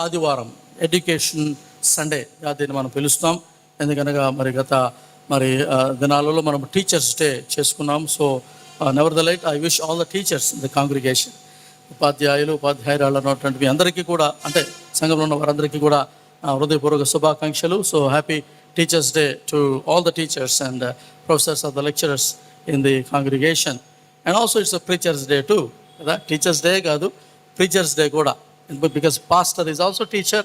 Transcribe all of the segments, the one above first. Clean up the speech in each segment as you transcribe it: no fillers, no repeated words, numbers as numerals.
ఆదివారం education Sunday దీన్ని మనం పిలుస్తాం. ఎందుకనగా గత దినాలలో మనం టీచర్స్ డే చేసుకున్నాం. So never the light I wish all the teachers in the congregation, ఉపాధ్యాయురాలు అన్నటువంటి అందరికీ కూడా, అంటే సంఘంలో ఉన్న వారందరికీ కూడా హృదయపూర్వక శుభాకాంక్షలు. So happy teachers day to all the teachers and professors of the lecturers in the congregation. And also it's a preachers day to, కదా, టీచర్స్ డే కాదు, ప్రీచర్స్ డే కూడా. Because pastor is also teacher,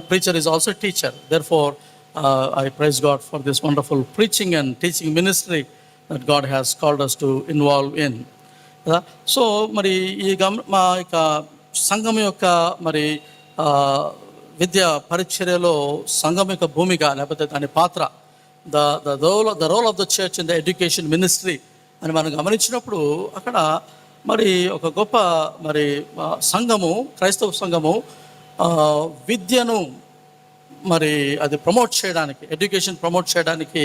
preacher is also teacher. Therefore, I praise God for this wonderful preaching and teaching ministry that God has called us to involve in. So, మా యొక్క సంఘం యొక్క విద్యా పరిచర్యలో సంఘం యొక్క భూమిక లేకపోతే దాని పాత్ర, the role of the church in the education ministry అని మనం గమనించినప్పుడు, అక్కడ ఒక గొప్ప సంఘము, క్రైస్తవ సంఘము విద్యను అది ప్రమోట్ చేయడానికి, ఎడ్యుకేషన్ ప్రమోట్ చేయడానికి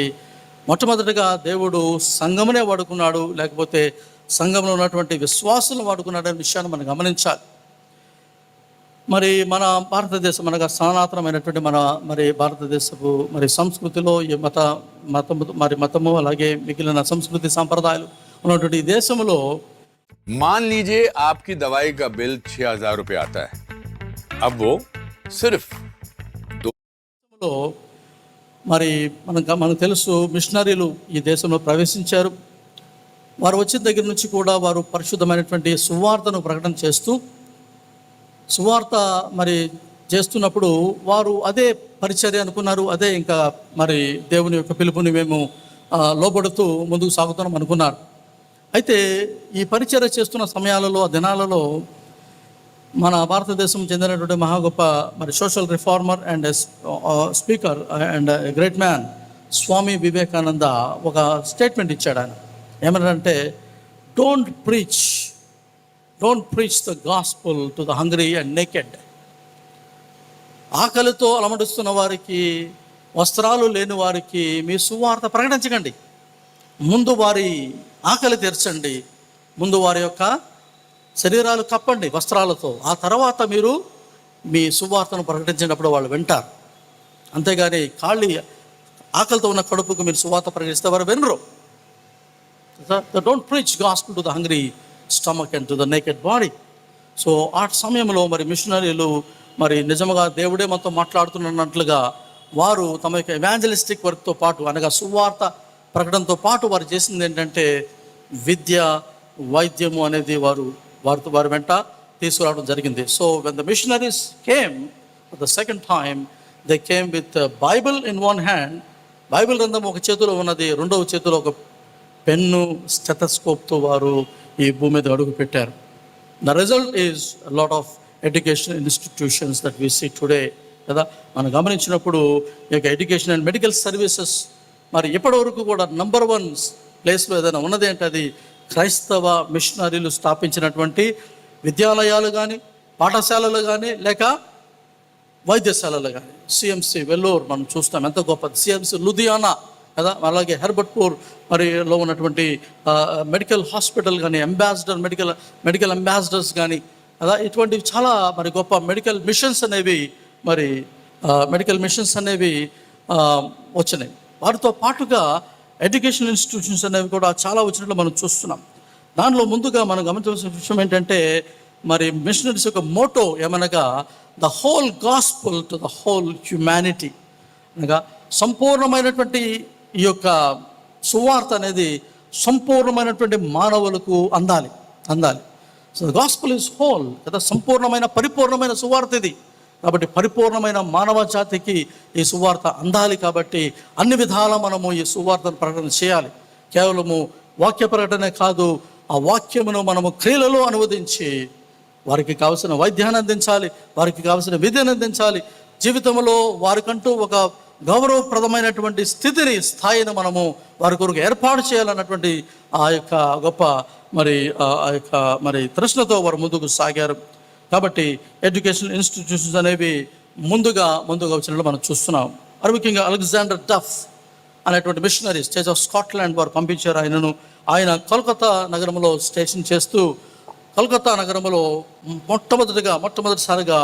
మొట్టమొదటిగా దేవుడు సంఘమునే వాడుకున్నాడు, లేకపోతే సంఘంలో ఉన్నటువంటి విశ్వాసులను వాడుకున్నాడు అనే విషయాన్ని మనం గమనించాలి. మన భారతదేశం అనగా సనాతనమైనటువంటి భారతదేశపు సంస్కృతిలో ఈ మతము అలాగే మిగిలిన సంస్కృతి సంప్రదాయాలు ఉన్నటువంటి ఈ దేశంలో, मान लीजिए आपकी दवाई का बिल 6,000 रुपये आता है, अब वो सिर्फ మనకు తెలుసు, మిషనరీలు ఈ దేశంలో ప్రవేశించారు. వారు వచ్చిన దగ్గర నుంచి కూడా వారు పరిశుద్ధమైనటువంటి సువార్తను ప్రకటన చేస్తూ, సువార్త చేస్తున్నప్పుడు వారు అదే పరిచర్య అనుకున్నారు, అదే ఇంకా దేవుని యొక్క పిలుపుని మేము లోబడుతూ ముందుకు సాగుతున్నాం అనుకున్నారు. అయితే ఈ పరిచర్య చేస్తున్న సమయాలలో, ఆ దినాలలో మన భారతదేశం చెందినటువంటి మహా గొప్ప social reformer and speaker and great man Swami Vivekananda ఒక స్టేట్మెంట్ ఇచ్చాడు. ఆయన ఏమన్నాడంటే, don't preach the gospel to the hungry and naked. ఆకలితో అలమటిస్తున్న వారికి, వస్త్రాలు లేని వారికి మీ సువార్త ప్రకటించకండి. ముందు వారి ఆకలి తీర్చండి, ముందు వారి యొక్క శరీరాలు కప్పండి వస్త్రాలతో, ఆ తర్వాత మీరు మీ సువార్తను ప్రకటించినప్పుడు వాళ్ళు వింటారు. అంతేగాని ఆకలితో ఉన్న కడుపుకు మీరు సువార్త ప్రకటిస్తే వారు వినరు. Don't preach gospel to the hungry stomach and to the naked body. So ఆ సమయంలో మిషనరీలు నిజంగా దేవుడే మనతో మాట్లాడుతున్నట్లుగా వారు తమ యొక్క ఎవాంజలిస్టిక్ వర్క్తో పాటు, అనగా సువార్త ప్రకటనతో పాటు వారు చేసింది ఏంటంటే, విద్య, వైద్యము అనేది వారి వెంట తీసుకురావడం జరిగింది. So when the machineries came the second time, they came with Bible in one hand. Bible గ్రంథం ఒక చేతిలో ఉన్నది, రెండవ చేతిలో ఒక పెన్ను, స్టెథోస్కోప్తో వారు ఈ భూమి మీద అడుగు పెట్టారు. The result is lot of education institutions that we see today, కదా. మనం గమనించినప్పుడు ఈ యొక్క ఎడ్యుకేషన్ అండ్ మెడికల్ సర్వీసెస్ ఇప్పటి వరకు కూడా నంబర్ 1 ప్లేస్లో ఏదైనా ఉన్నది అంటే అది క్రైస్తవ మిషనరీలు స్థాపించినటువంటి విద్యాలయాలు కానీ, పాఠశాలలు కానీ, లేక వైద్యశాలలు కానీ. సిఎంసి వెల్లూరు మనం చూస్తాం, ఎంత గొప్పది. సిఎంసి లుధియానా, కదా. అలాగే హెర్బర్ట్పూర్ లో ఉన్నటువంటి మెడికల్ హాస్పిటల్ కానీ, మెడికల్ అంబాసిడర్స్ కానీ, కదా. ఇటువంటివి చాలా గొప్ప మెడికల్ మిషన్స్ అనేవి వచ్చినాయి. వారితో పాటుగా ఎడ్యుకేషన్ ఇన్స్టిట్యూషన్స్ అనేవి కూడా చాలా వచ్చినట్లు మనం చూస్తున్నాం. దానిలో ముందుగా మనం గమనించాల్సిన విషయం ఏంటంటే, మిషనరీస్ యొక్క మోటో ఏమనగా, the whole gospel to the whole humanity, అనగా సంపూర్ణమైనటువంటి ఈ యొక్క సువార్త అనేది సంపూర్ణమైనటువంటి మానవులకు అందాలి. So the gospel is whole, కదా, సంపూర్ణమైన పరిపూర్ణమైన సువార్త ఇది. కాబట్టి పరిపూర్ణమైన మానవ జాతికి ఈ సువార్త అందాలి. కాబట్టి అన్ని విధాలా మనము ఈ సువార్తను ప్రకటన చేయాలి. కేవలము వాక్య ప్రకటనే కాదు, ఆ వాక్యమును మనము క్రియలలో అనువదించి వారికి కావలసిన వైద్యాన్ని అందించాలి, వారికి కావలసిన విద్యను అందించాలి. జీవితంలో వారికంటూ ఒక గౌరవప్రదమైనటువంటి స్థాయిని మనము వారి కొరకు ఏర్పాటు చేయాలన్నటువంటి ఆ యొక్క గొప్ప తృష్ణతో వారు ముందుకు సాగారు. కాబట్టి ఎడ్యుకేషన్ ఇన్స్టిట్యూషన్స్ అనేవి ముందుగా వచ్చినట్లు మనం చూస్తున్నాం. ముఖ్యంగా అలెగ్జాండర్ డఫ్ అనేటువంటి మిషనరీ స్టేట్ ఆఫ్ స్కాట్లాండ్ వారు పంపించారు. ఆయన కోల్కతా నగరంలో స్టేషన్ చేస్తూ, కోల్కతా నగరంలో మొట్టమొదటిసారిగా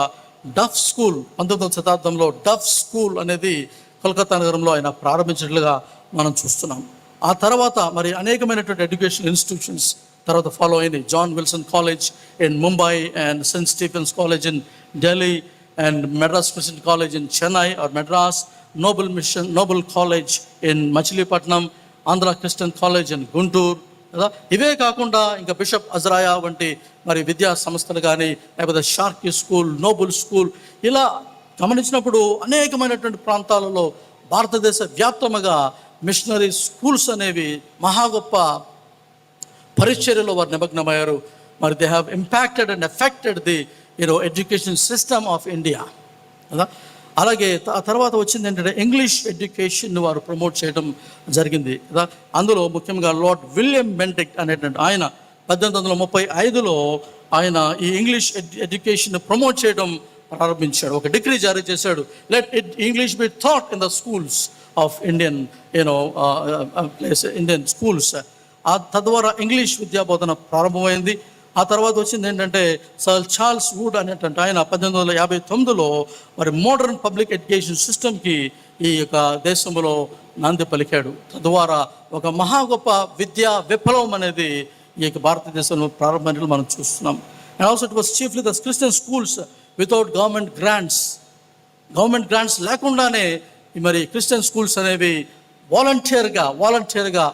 డఫ్ స్కూల్ 19వ శతాబ్దంలో డఫ్ స్కూల్ అనేది కోల్కతా నగరంలో ఆయన ప్రారంభించినట్లుగా మనం చూస్తున్నాం. ఆ తర్వాత మరి అనేకమైనటువంటి ఎడ్యుకేషన్ ఇన్స్టిట్యూషన్స్ తర్వాత ఫాలో అయింది. John Wilson college in Mumbai and Saint Stephen's college in Delhi and Madras Christian college in Chennai or Madras, Noble college in Machilipatnam, Andhra Christian college in Guntur కదా. ఇవే కాకుండా ఇంకా బిషప్ అజరాయా వంటి మరి విద్యా సంస్థలు కానీ, లేకపోతే షార్కీ స్కూల్, నోబుల్ స్కూల్, ఇలా గమనించినప్పుడు అనేకమైనటువంటి ప్రాంతాలలో భారతదేశ వ్యాప్తముగా మిషనరీ స్కూల్స్ అనేవి మహా గొప్ప పరిచర్యలో వారు నిమగ్నమయ్యారు. మరి they have impacted and affected the education system of India కదా. అలాగే ఆ తర్వాత వచ్చింది ఏంటంటే ఇంగ్లీష్ ఎడ్యుకేషన్ వారు ప్రమోట్ చేయడం జరిగింది కదా. అందులో ముఖ్యంగా లార్డ్ విలియం బెంటిక్ట్ అనేటువంటి ఆయన 1835లో ఆయన ఈ ఇంగ్లీష్ ఎడ్యుకేషన్ ప్రమోట్ చేయడం ప్రారంభించాడు. ఒక డిగ్రీ జారీ చేశాడు. Let it English be taught in the schools of Indian Indian schools. తద్వారా ఇంగ్లీష్ విద్యా బోధన ప్రారంభమైంది. ఆ తర్వాత వచ్చింది ఏంటంటే సర్ చార్ల్స్ వుడ్ అనేటువంటి ఆయన 1859లో మరి మోడర్న్ పబ్లిక్ ఎడ్యుకేషన్ సిస్టమ్కి ఈ యొక్క దేశంలో నాంది పలికాడు. తద్వారా ఒక మహా గొప్ప విద్యా విప్లవం అనేది ఈ యొక్క భారతదేశంలో ప్రారంభమైనట్లు మనం చూస్తున్నాం. And also it was chiefly the Christian schools without government grants లేకుండానే మరి క్రిస్టియన్ స్కూల్స్ అనేవి వాలంటీర్గా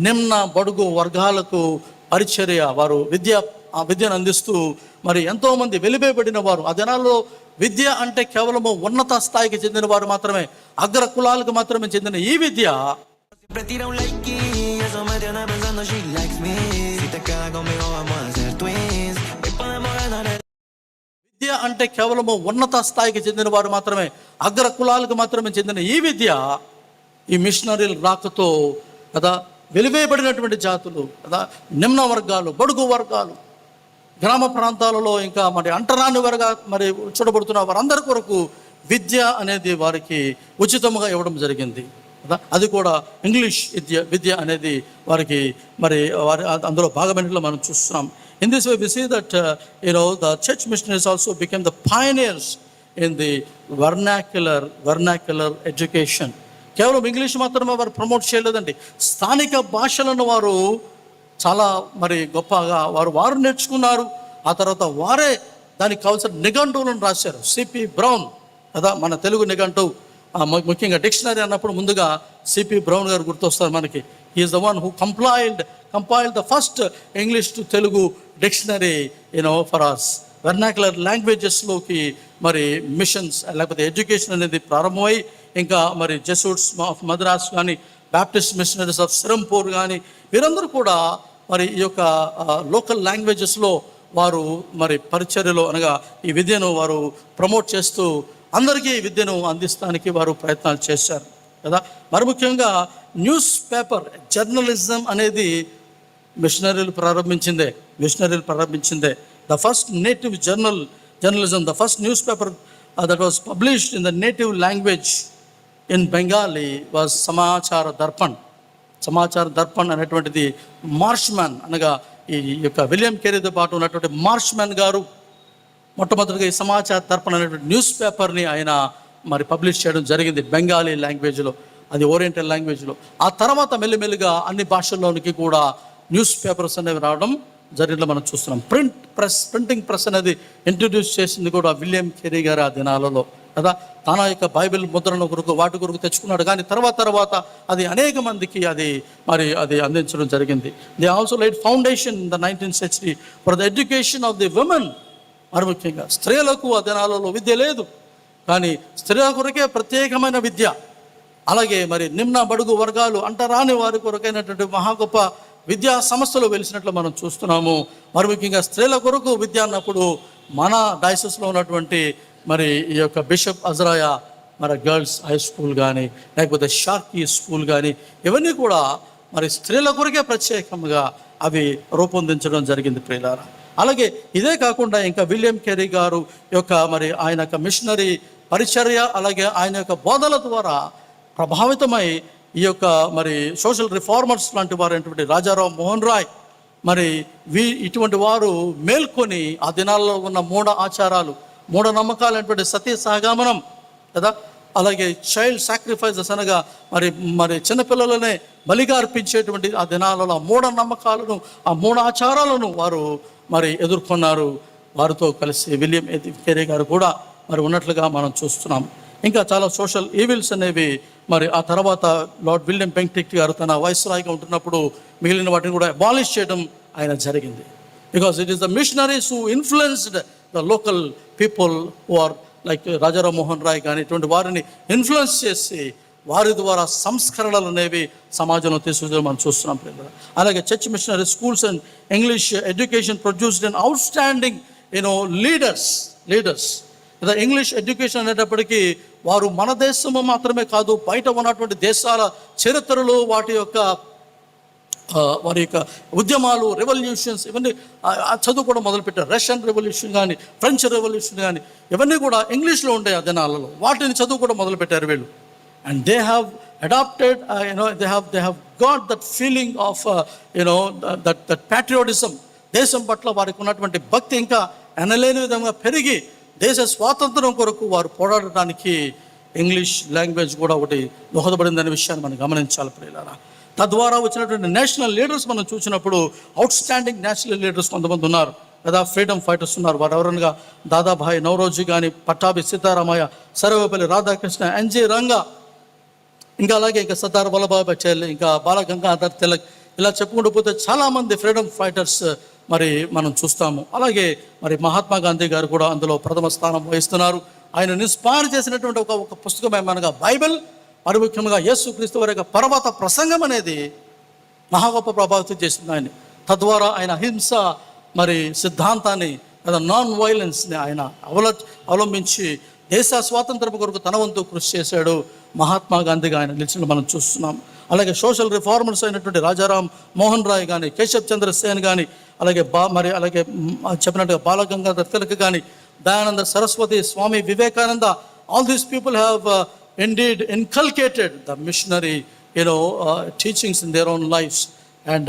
నిమ్న బడుగు వర్గాలకు పరిచర్య వారు విద్యను అందిస్తూ మరి ఎంతోమంది వెలివేయబడిన వారు. ఆ దినాల్లో విద్య అంటే కేవలము ఉన్నత స్థాయికి చెందిన వారు మాత్రమే, అగ్ర కులాలకు మాత్రమే చెందిన ఈ విద్య అంటే కేవలము ఉన్నత స్థాయికి చెందిన వారు మాత్రమే, అగ్ర కులాలకు మాత్రమే చెందిన ఈ విద్య ఈ మిషనరీల రాకతో కదా వెలివేయబడినటువంటి జాతులు కదా, నిమ్న వర్గాలు, బడుగు వర్గాలు, గ్రామ ప్రాంతాలలో ఇంకా మరి అంటరాని వారుగా మరి చూడబడుతున్న వారందరి కొరకు విద్య అనేది వారికి ఉచితంగా ఇవ్వడం జరిగింది కదా. అది కూడా ఇంగ్లీష్ విద్య అనేది వారికి మరి వారి అందులో భాగమైనట్లు మనం చూస్తున్నాం. In this way we see that the church missionaries also became the pioneers in the vernacular education. కేవలం ఇంగ్లీష్ మాత్రమే వారు ప్రమోట్ చేయలేదండి. స్థానిక భాషలను వారు చాలా మరి గొప్పగా వారు నేర్చుకున్నారు. ఆ తర్వాత వారే దానికి కావాల్సిన నిఘంటువులను రాశారు. సిపి బ్రౌన్ కదా, మన తెలుగు నిఘంటువు ముఖ్యంగా డిక్షనరీ అన్నప్పుడు ముందుగా సిపి బ్రౌన్ గారు గుర్తొస్తారు మనకి. He is the one who compiled the first English to Telugu dictionary for us. Vernacular languagesలోకి మరి మిషన్స్ లేకపోతే ఎడ్యుకేషన్ అనేది ప్రారంభమై ఇంకా మరి జెసూట్స్ ఆఫ్ మద్రాస్ కానీ, బ్యాప్టిస్ట్ మిషనరీస్ ఆఫ్ సిరంపూర్ కానీ, వీరందరూ కూడా మరి ఈ యొక్క లోకల్ లాంగ్వేజెస్లో వారు మరి పరిచర్యలో అనగా ఈ విద్యను వారు ప్రమోట్ చేస్తూ అందరికీ విద్యను అందిస్తానికి వారు ప్రయత్నాలు చేశారు కదా. మరి ముఖ్యంగా న్యూస్ పేపర్ జర్నలిజం అనేది మిషనరీలు ప్రారంభించిందే. The first native journalism, the first news paper that was published in the native language in Bengali was Samachar Darpan అనేటువంటిది మార్ష్మ్యాన్ అనగా ఈ యొక్క విలియం కేరీతో పాటు ఉన్నటువంటి మార్ష్మ్యాన్ గారు మొట్టమొదటిగా ఈ సమాచార దర్పణ్ అనేటువంటి న్యూస్ పేపర్ని ఆయన మరి పబ్లిష్ చేయడం జరిగింది బెంగాలీ లాంగ్వేజ్లో, అది ఓరియంటల్ లాంగ్వేజ్లో. ఆ తర్వాత మెల్లిమెల్లిగా అన్ని భాషల్లోనికి కూడా న్యూస్ పేపర్స్ అనేవి రావడం జరిగినట్లు మనం చూస్తున్నాం. ప్రింటింగ్ ప్రెస్ అనేది ఇంట్రడ్యూస్ చేసింది కూడా విలియం కేరీ గారు ఆ దినాలలో కదా. తన యొక్క బైబిల్ ముద్రను వాటి కొరకు తెచ్చుకున్నాడు. కానీ తర్వాత అది అనేక మందికి అది అందించడం జరిగింది. They also laid foundation in the 19th century for the education of the women. మరి ముఖ్యంగా స్త్రీలకు ఆ దినాలలో విద్య లేదు, కానీ స్త్రీల కొరకే ప్రత్యేకమైన విద్య. అలాగే మరి నిమ్న బడుగు వర్గాలు అంటరాని వారి కొరకైనటువంటి మహా గొప్ప విద్యా సంస్థలు వెలిసినట్లు మనం చూస్తున్నాము. మరి ముఖ్యంగా స్త్రీల కొరకు విద్య అన్నప్పుడు మన డైసెస్లో ఉన్నటువంటి మరి ఈ యొక్క బిషప్ అజరాయా మరి గర్ల్స్ హై స్కూల్ కానీ, లేకపోతే షార్కీ స్కూల్ కానీ, ఇవన్నీ కూడా మరి స్త్రీల కొరకే ప్రత్యేకంగా అవి రూపొందించడం జరిగింది ప్రియులారా. అలాగే ఇదే కాకుండా ఇంకా విలియం కేరీ గారు యొక్క మరి ఆయన యొక్క మిషనరీ పరిచర్య, అలాగే ఆయన యొక్క బోధల ద్వారా ప్రభావితమై ఈ యొక్క మరి సోషల్ రిఫార్మర్స్ లాంటి వారు అయినటువంటి రాజారాం మోహన్ రాయ్ మరి ఇటువంటి వారు మేల్కొని ఆ దినాల్లో ఉన్న మూఢ ఆచారాలు, మూఢనమ్మకాలైనటువంటి సతీ సహగమనం కదా, అలాగే చైల్డ్ సాక్రిఫైసెస్ అనగా మరి చిన్నపిల్లలనే బలిగా అర్పించేటువంటి ఆ దినాలలో ఆ మూఢనమ్మకాలను, ఆ మూఢాచారాలను వారు మరి ఎదుర్కొన్నారు. వారితో కలిసి విలియం కేరీ గారు కూడా మరి ఉన్నట్లుగా మనం చూస్తున్నాం. ఇంకా చాలా సోషల్ ఈవిల్స్ అనేవి మరి ఆ తర్వాత లార్డ్ విలియం బెంటిక్ట్ గారు తన వైస్రాయ్గా ఉంటున్నప్పుడు మిగిలిన వాటిని కూడా అబాలిష్ చేయడం ఆయన జరిగింది. Because it is the missionaries who influenced the local people who are like Rajaram Mohan Roy కానీ ఇటువంటి వారిని ఇన్ఫ్లుయెన్స్ చేసి వారి ద్వారా సంస్కరణలు అనేవి సమాజంలో తీసుకుని మనం చూస్తున్నాం. అలాగే church machinery schools and English education produced and out standing leaders. English education అనేటప్పటికీ వారు మన దేశము మాత్రమే కాదు, బయట ఉన్నటువంటి దేశాల చరిత్రలు, వారి యొక్క ఉద్యమాలు, రెవల్యూషన్స్ ఇవన్నీ చదువుకోవడం మొదలుపెట్టారు. రష్యన్ రెవల్యూషన్ కానీ, ఫ్రెంచ్ రెవల్యూషన్ కానీ ఇవన్నీ కూడా ఇంగ్లీష్లో ఉండే ఆ దినాలలో వాటిని చదువుకోవడం మొదలుపెట్టారు వీళ్ళు. And they have adapted they have got that feeling of that patriotism. దేశం పట్ల వారికి ఉన్నటువంటి భక్తి ఇంకా ఎనలేని విధంగా పెరిగి దేశ స్వాతంత్రం కొరకు వారు పోరాడటానికి ఇంగ్లీష్ లాంగ్వేజ్ కూడా ఒకటి దోహదపడిందనే విషయాన్ని మనం గమనించాలి ప్రియులారా. తద్వారా వచ్చినటువంటి నేషనల్ లీడర్స్ మనం చూసినప్పుడు అవుట్ స్టాండింగ్ నేషనల్ లీడర్స్ కొంతమంది ఉన్నారు కదా, ఫ్రీడమ్ ఫైటర్స్ ఉన్నారు. వారు ఎవరనగా దాదాభాయ్ నౌరోజీ కానీ, పట్టాభి సీతారామయ్య, సర్వేపల్లి రాధాకృష్ణ, ఎన్జి రంగా, ఇంకా అలాగే ఇంకా సర్దార్ వల్లభాయ్ పటేల్, ఇంకా బాల గంగాధర్ తిలక్, ఇలా చెప్పుకుంటూ పోతే చాలామంది ఫ్రీడమ్ ఫైటర్స్ మరి మనం చూస్తాము. అలాగే మరి మహాత్మా గాంధీ గారు కూడా అందులో ప్రథమ స్థానం వహిస్తున్నారు. ఆయన ఇన్స్పైర్ చేసినటువంటి ఒక పుస్తకం ఏమనగా బైబిల్, మరి ముఖ్యంగా యేసుక్రీస్తు వారి యొక్క పర్వత ప్రసంగం అనేది మహా గొప్ప ప్రభావితం చేసింది ఆయన. తద్వారా ఆయన అహింస మరి సిద్ధాంతాన్ని లేదా నాన్ వైలెన్స్ని ఆయన అవలంబించి దేశ స్వాతంత్రం కొరకు తన వంతు కృషి చేశాడు. మహాత్మా గాంధీగా ఆయన నిలిచిన మనం చూస్తున్నాం. అలాగే సోషల్ రిఫార్మర్స్ అయినటువంటి రాజారాం మోహన్ రాయ్ కానీ, కేశవ్ చంద్ర సేన్ కానీ, అలాగే అలాగే చెప్పినట్టుగా బాల గంగాధర్ తిలక్ కానీ, Dayananda Saraswati, Swami Vivekananda, all these people have indeed inculcated the missionary teachings in their own lives and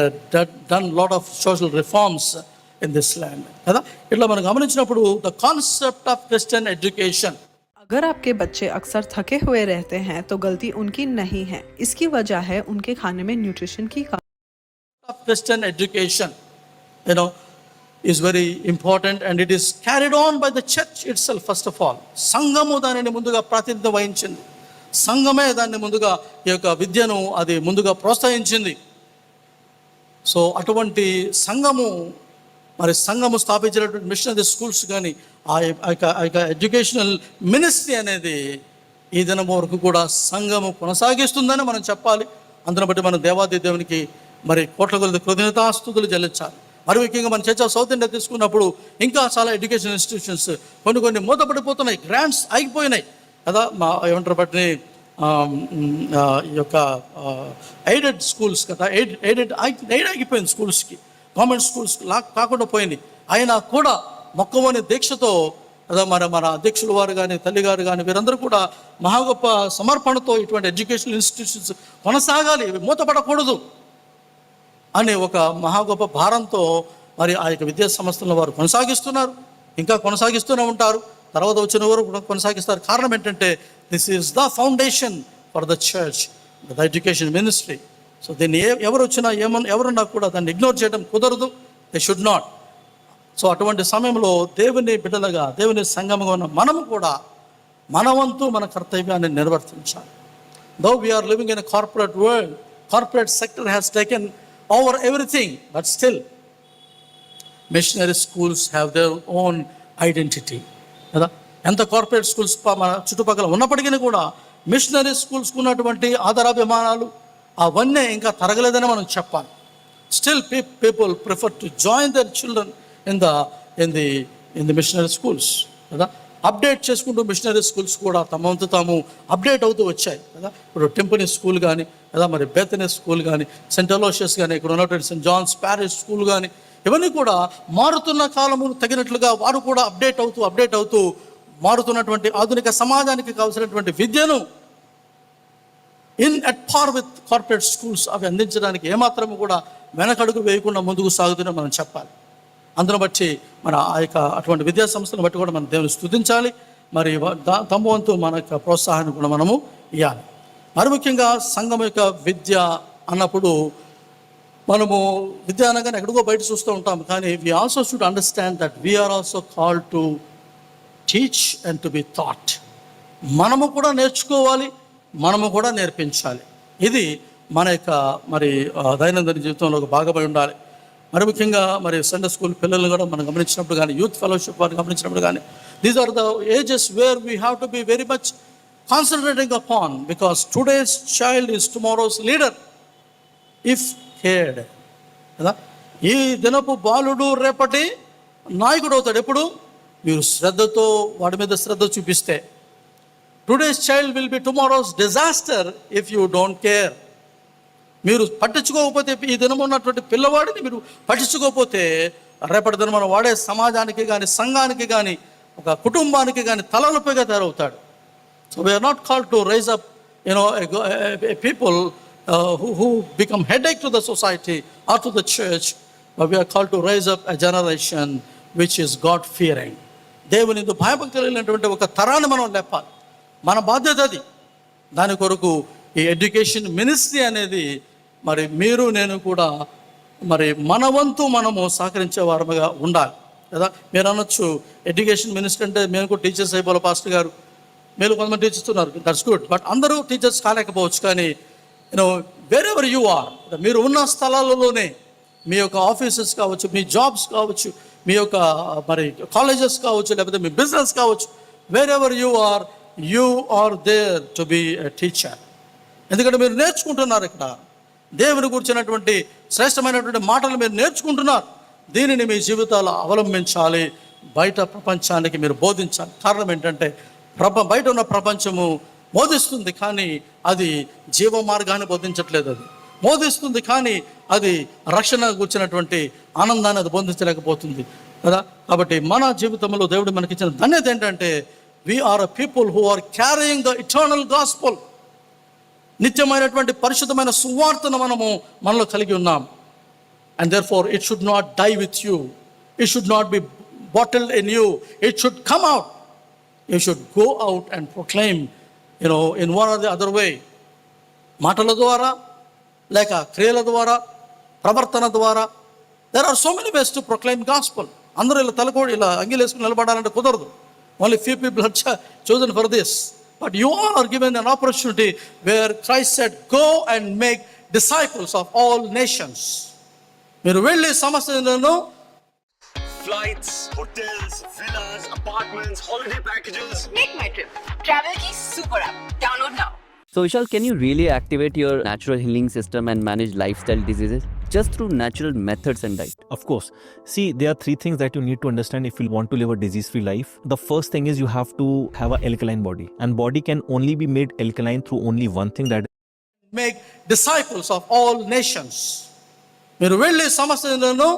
done lot of social reforms in this land kada. Itla మనం గమనించినప్పుడు the concept of Christian education. अगर आपके बच्चे अक्सर थके हुए रहते हैं तो गलती उनकी नहीं है, इसकी वजह है उनके खाने में न्यूट्रिशन की कमी. Christian education is very important and it is carried on by the church itself. First of all, సంఘము దానిని ముందుగా ప్రాతినిధ్యం వహించింది. సంఘమే దాన్ని ముందుగా ఈ యొక్క విద్యను అది ముందుగా ప్రోత్సహించింది. సో అటువంటి సంఘము స్థాపించినటువంటి మిషనరీ స్కూల్స్ కానీ ఆ యొక్క ఎడ్యుకేషనల్ మినిస్ట్రీ అనేది ఈ దినం వరకు కూడా సంఘము కొనసాగిస్తుందని మనం చెప్పాలి. అందుని బట్టి మనం దేవాది దేవునికి మరి కోట్ల కొలది కృతజ్ఞతాస్తుతులు చెల్లించాలి. మరి ముఖ్యంగా మన చర్చ్ ఆఫ్ సౌత్ ఇండియా తీసుకున్నప్పుడు ఇంకా చాలా ఎడ్యుకేషన్ ఇన్స్టిట్యూషన్స్ కొన్ని మూతపడిపోతున్నాయి, గ్రాంట్స్ ఆగిపోయినాయి కదా. ఏమంటారు బట్టి ఈ యొక్క ఎయిడెడ్ స్కూల్స్ కదా, ఎయిడ్ ఆగిపోయింది స్కూల్స్కి, గవర్నమెంట్ స్కూల్స్ కాకుండా పోయింది. అయినా కూడా మొక్కవని దీక్షతో కదా మన అధ్యక్షుల వారు కానీ, తల్లిగారు కానీ, వీరందరూ కూడా మహా గొప్ప సమర్పణతో ఇటువంటి ఎడ్యుకేషనల్ ఇన్స్టిట్యూషన్స్ కొనసాగాలి, మూతపడకూడదు అనే ఒక మహా గొప్ప భారంతో మరి ఆ యొక్క విద్యా సంస్థలను వారు కొనసాగిస్తున్నారు, ఇంకా కొనసాగిస్తూనే ఉంటారు, తర్వాత వచ్చిన వారు కూడా కొనసాగిస్తారు. కారణం ఏంటంటే this is the foundation for the church, the education ministry. So దీన్ని ఎవరు వచ్చినా ఎవరున్నా కూడా దాన్ని ఇగ్నోర్ చేయడం కుదరదు. They should not. సో అటువంటి సమయంలో దేవుని బిడ్డలుగా, దేవుని సంఘముగా ఉన్న మనము కూడా మన వంతు మన కర్తవ్యాన్ని నిర్వర్తించాలి. Though we are living in a corporate world, corporate sector has taken over everything, but still missionary schools have their own identity కదా. ఎంత కార్పొరేట్ స్కూల్స్ మన చుట్టుపక్కల ఉన్నప్పటికీ కూడా మిషనరీ స్కూల్స్కి ఉన్నటువంటి ఆదరాభిమానాలు అవన్నీ ఇంకా తరగలేదని మనం చెప్పాలి. Still people prefer to join their children in the machinery schools కదా. అప్డేట్ చేసుకుంటూ మిషనరీ స్కూల్స్ కూడా తమ వంతు తాము అప్డేట్ అవుతూ వచ్చాయి కదా. ఇప్పుడు టెంపుల్ స్కూల్ కానీ కదా, మరి బేతనీ స్కూల్ కానీ, సెంట్ అలోషియస్ కానీ, ఇక్కడ ఉన్నటువంటి సెంట్ జాన్స్ ప్యారిష్ స్కూల్ కానీ, ఇవన్నీ కూడా మారుతున్న కాలము తగినట్లుగా వారు కూడా అప్డేట్ అవుతూ మారుతున్నటువంటి ఆధునిక సమాజానికి కావాల్సినటువంటి విద్యను at par with corporate schools అవి అందించడానికి ఏమాత్రము కూడా వెనకడుగు వేయకుండా ముందుకు సాగుతూనే మనం చెప్పాలి. అందును బట్టి మన ఆ యొక్క అటువంటి విద్యా సంస్థలను బట్టి కూడా మనం దేవుని స్తుతించాలి. మరి తమ వంతు మన యొక్క ప్రోత్సాహాన్ని కూడా మనము ఇవ్వాలి. మరి ముఖ్యంగా సంఘం యొక్క విద్య అన్నప్పుడు మనము విద్య అనగానే ఎక్కడికో బయట చూస్తూ ఉంటాం, కానీ we also should understand that we are also called to teach and to be taught. మనము కూడా నేర్చుకోవాలి, మనము కూడా నేర్పించాలి. ఇది మన యొక్క మరి దైనందిన జీవితంలో ఒక భాగమై ఉండాలి. మరి ముఖ్యంగా మరి సండే స్కూల్ పిల్లలు కూడా మనం గమనించినప్పుడు కానీ, యూత్ ఫెలోషిప్ వారిని గమనించినప్పుడు కానీ, these are the ages where we have to be very much concentrating upon, because today's child is tomorrow's leader if cared కదా. ఈ దినపు బాలుడు రేపటి నాయకుడు అవుతాడు. ఎప్పుడు మీరు శ్రద్ధతో వాడి మీద శ్రద్ధ చూపిస్తే. Today's child will be tomorrow's disaster if you don't care. మీరు పట్టించుకోకపోతే, ఈ దినం ఉన్నటువంటి పిల్లవాడిని మీరు పట్టించుకోకపోతే రేపటి దినం మనం వాడే సమాజానికి కానీ, సంఘానికి కానీ, ఒక కుటుంబానికి కానీ తలనొప్పిగా తయారవుతాడు. So we are not called to rise up people who become headache to the society or to the church, but we are called to raise up a generation which is God fearing. దేవుని భయభక్తి కలిగినటువంటి ఒక తరాన్ని మనం లేపాలి. మన బాధ్యత అది. దాని కొరకు ఈ ఎడ్యుకేషన్ మినిస్ట్రీ అనేది మరి మీరు నేను కూడా మరి మన వంతు మనము సహకరించే వారముగా ఉండాలి కదా. మీరు అనొచ్చు ఎడ్యుకేషన్ మినిస్ట్రీ అంటే మేము కూడా టీచర్స్ అయిపోవాలి పాస్టర్ గారు, మీరు కొంతమంది టీచర్స్ ఉన్నారు, దట్స్ గుడ్. బట్ అందరూ టీచర్స్ కాలేకపోవచ్చు. కానీ wherever you are, మీరు ఉన్న స్థలాలలోనే మీ యొక్క ఆఫీసెస్ కావచ్చు, మీ జాబ్స్ కావచ్చు, మీ యొక్క మరి కాలేజెస్ కావచ్చు, లేకపోతే మీ బిజినెస్ కావచ్చు, wherever you are there to be a teacher. ఎందుకంటే మీరు నేర్చుకుంటున్నారు. ఇక్కడ దేవుని గురించినటువంటి శ్రేష్టమైనటువంటి మాటలు మీరు నేర్చుకుంటున్నారు. దీనిని మీ జీవితాలు అవలంబించాలి, బయట ప్రపంచానికి మీరు బోధించాలి. కారణం ఏంటంటే బయట ఉన్న ప్రపంచము బోధిస్తుంది, కానీ అది జీవ మార్గాన్ని బోధించట్లేదు. అది బోధిస్తుంది, కానీ అది రక్షణ కూర్చున్నటువంటి ఆనందాన్ని అది బోధించలేకపోతుంది కదా. కాబట్టి మన జీవితంలో దేవుడు మనకిచ్చిన ధన్యత ఏంటంటే we are a people who are carrying the eternal gospel. నిత్యమైనటువంటి పరిశుద్ధమైన సువార్తను మనలో కలిగి ఉన్నాం. And therefore it should not die with you, it should not be bottled in you, it should come out. You should go out and proclaim in one or the other way. మాటల ద్వారా లేక క్రియల ద్వారా, ప్రవర్తన ద్వారా. there are so many ways to proclaim gospel. అందరూ ఇలా తలకోడి ఇలా అంగిలేసుకుని నిలబడాలంటే కుదరదు. only few people are chosen for this. but you all are given an opportunity where Christ said, go and make disciples of all nations. మీరు వెళ్ళి సమస్తలను flights, hotels, villas, apartments, holiday packages. Make my trip. Travel Key Super App. Download now. So Vishal, can you really activate your natural healing system and manage lifestyle diseases just through natural methods and diet? Of course. See, there are 3 things that you need to understand if you want to live a disease-free life. The first thing is you have to have an alkaline body, and body can only be made alkaline through only one thing, that make disciples of all nations. మీరు వెళ్ళి సమస్తలను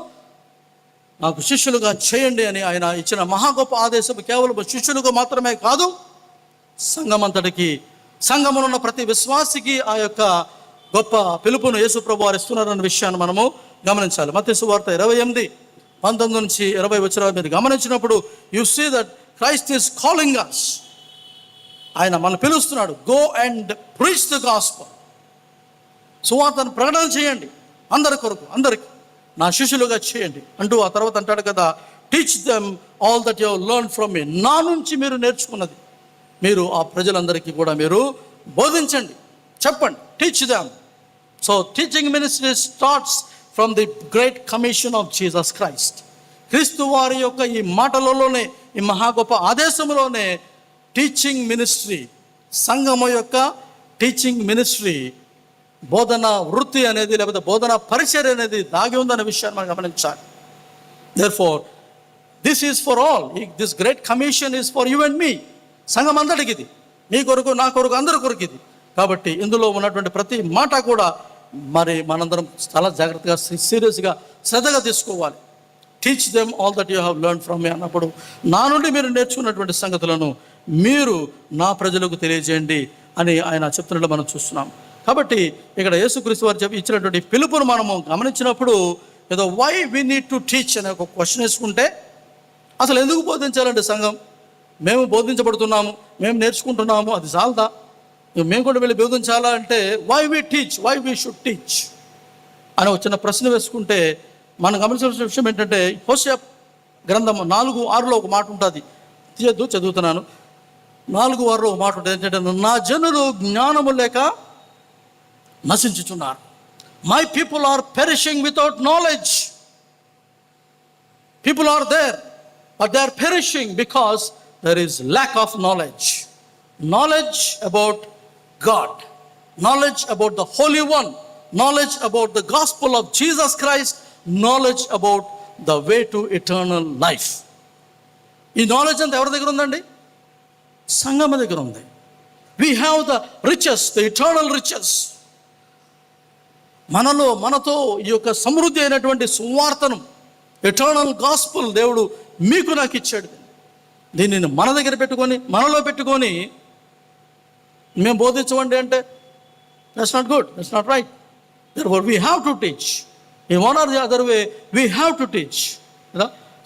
నాకు శిష్యులుగా చేయండి అని ఆయన ఇచ్చిన మహా గొప్ప ఆదేశం కేవలం శిష్యులకు మాత్రమే కాదు, సంఘమంతటికి, సంఘమునున్న ప్రతి విశ్వాసికి ఆ యొక్క గొప్ప పిలుపును యేసు ప్రభు వారు ఇస్తున్నారన్న విషయాన్ని మనము గమనించాలి. మత్తయి సువార్త 28:19-20 మీరు గమనించినప్పుడు you see that Christ is calling us. ఆయన మనల్ని పిలుస్తున్నాడు. Go and preach the gospel. సువార్తను ప్రకటన చేయండి అందరి కొరకు, అందరికి నా శిష్యులుగా చేయండి అంటూ ఆ తర్వాత అంటాడు కదా, teach them all that you learn from మీ. నా నుంచి మీరు నేర్చుకున్నది మీరు ఆ ప్రజలందరికీ కూడా మీరు బోధించండి, చెప్పండి. Teach them. So teaching ministry starts from the great commission of Jesus Christ. క్రీస్తు వారి యొక్క ఈ మాటలలోనే, ఈ మహా గొప్ప ఆదేశంలోనే టీచింగ్ మినిస్ట్రీ, సంఘము యొక్క టీచింగ్ మినిస్ట్రీ, బోధన వృత్తి అనేది లేకపోతే బోధన పరిచర్య అనేది దాగి ఉందనే విషయాన్ని మనం గమనించాలి. Therefore this is for all. This great commission is for you and me. సంఘం అందరికి ఇది, మీ కొరకు, నా కొరకు, అందరి కొరకు ఇది. కాబట్టి ఇందులో ఉన్నటువంటి ప్రతి మాట కూడా మరి మనందరం చాలా జాగ్రత్తగా, సీరియస్గా, శ్రద్ధగా తీసుకోవాలి. Teach them all that you have learn from మీ అన్నప్పుడు నా నుండి మీరు నేర్చుకున్నటువంటి సంగతులను మీరు నా ప్రజలకు తెలియజేయండి అని ఆయన చెప్తున్నట్లు మనం చూస్తున్నాం. కాబట్టి ఇక్కడ యేసుక్రీస్తు వారు ఇచ్చినటువంటి పిలుపును మనము గమనించినప్పుడు ఏదో why we need to teach అనే ఒక క్వశ్చన్ వేసుకుంటే, అసలు ఎందుకు బోధించాలంటే సంఘం, మేము బోధించబడుతున్నాము, మేము నేర్చుకుంటున్నాము, అది చాలదా? మేము కూడా వెళ్ళి బోధించాలా అంటే why we teach, why we should teach అని ఒక చిన్న ప్రశ్న వేసుకుంటే మనం గమనించాల్సిన విషయం ఏంటంటే, హోషేయ గ్రంథం 4:6 ఒక మాట ఉంటుంది, చదువుతున్నాను. 4:6 ఒక మాట ఉంటుంది ఏంటంటే, నా జనులు జ్ఞానము లేక నశించుచున్నారు. My people are perishing without knowledge. People are there but they are perishing because there is lack of knowledge. Knowledge about God, knowledge about the holy one, knowledge about the gospel of Jesus Christ, knowledge about the way to eternal life. ఈ నాలెడ్జ్ అంతా ఎవరి దగ్గర ఉందండి? సంఘం దగ్గర ఉంది. We have the riches, the eternal riches. మనతో ఈ యొక్క సమృద్ధి అయినటువంటి సువార్తను, ఎటర్నల్ గాస్పుల్ దేవుడు మీకు నాకు ఇచ్చాడు. దీనిని మన దగ్గర పెట్టుకొని, మనలో పెట్టుకొని మేము బోధించమండి అంటే that's not good, that's not right. Therefore we have to teach. In one or the other way, we have to teach.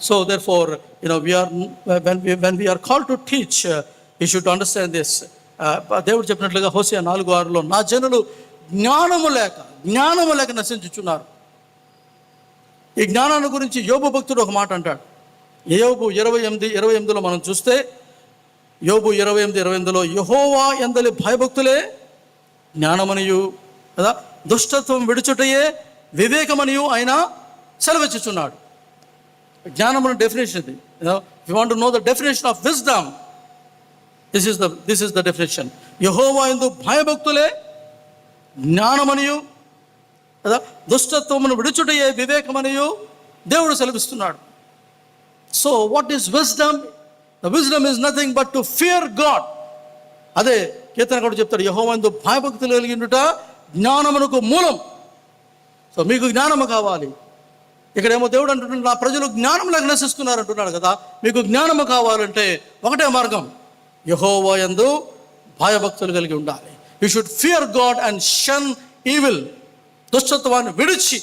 So therefore, we are when we are called to teach, you should understand this. దేవుడు చెప్పినట్లుగా హోషేయ 4:6 నా జనులు జ్ఞానము లేక నశించుచున్నారు. ఈ జ్ఞానాన్ని గురించి యోబు భక్తుడు ఒక మాట అంటాడు. యోబు 28:28 మనం చూస్తే, యోబు 28:28 యెహోవా యందలి భయభక్తులే జ్ఞానమనియు కదా దుష్టత్వం విడుచుటయే వివేకమనియు ఆయన సెలవిచ్చుచున్నాడు. జ్ఞానమున డెఫినేషన్ ఇది. You want to know the definition of wisdom, this is the definition. యెహోవా యందు భయభక్తులే జ్ఞానమనియు కదా దుష్టత్వమును విడుచుటయే వివేకమనియు దేవుడు సెలవిస్తున్నాడు. So what is wisdom? The wisdom is nothing but to fear God. అదే కీర్తనకారుడు చెప్తాడు, యెహోవా యందు భయభక్తులు కలిగినట జ్ఞానమునకు మూలం. సో మీకు జ్ఞానము కావాలి. ఇక్కడేమో దేవుడు అంటున్నాడు, నా ప్రజలు జ్ఞానం లేక నశిస్తున్నారు అంటున్నాడు కదా. మీకు జ్ఞానము కావాలంటే ఒకటే మార్గం, యెహోవా యందు భయభక్తులు కలిగి ఉండాలి. You should fear God and shun evil. దుష్టత్వాన్ని విడిచి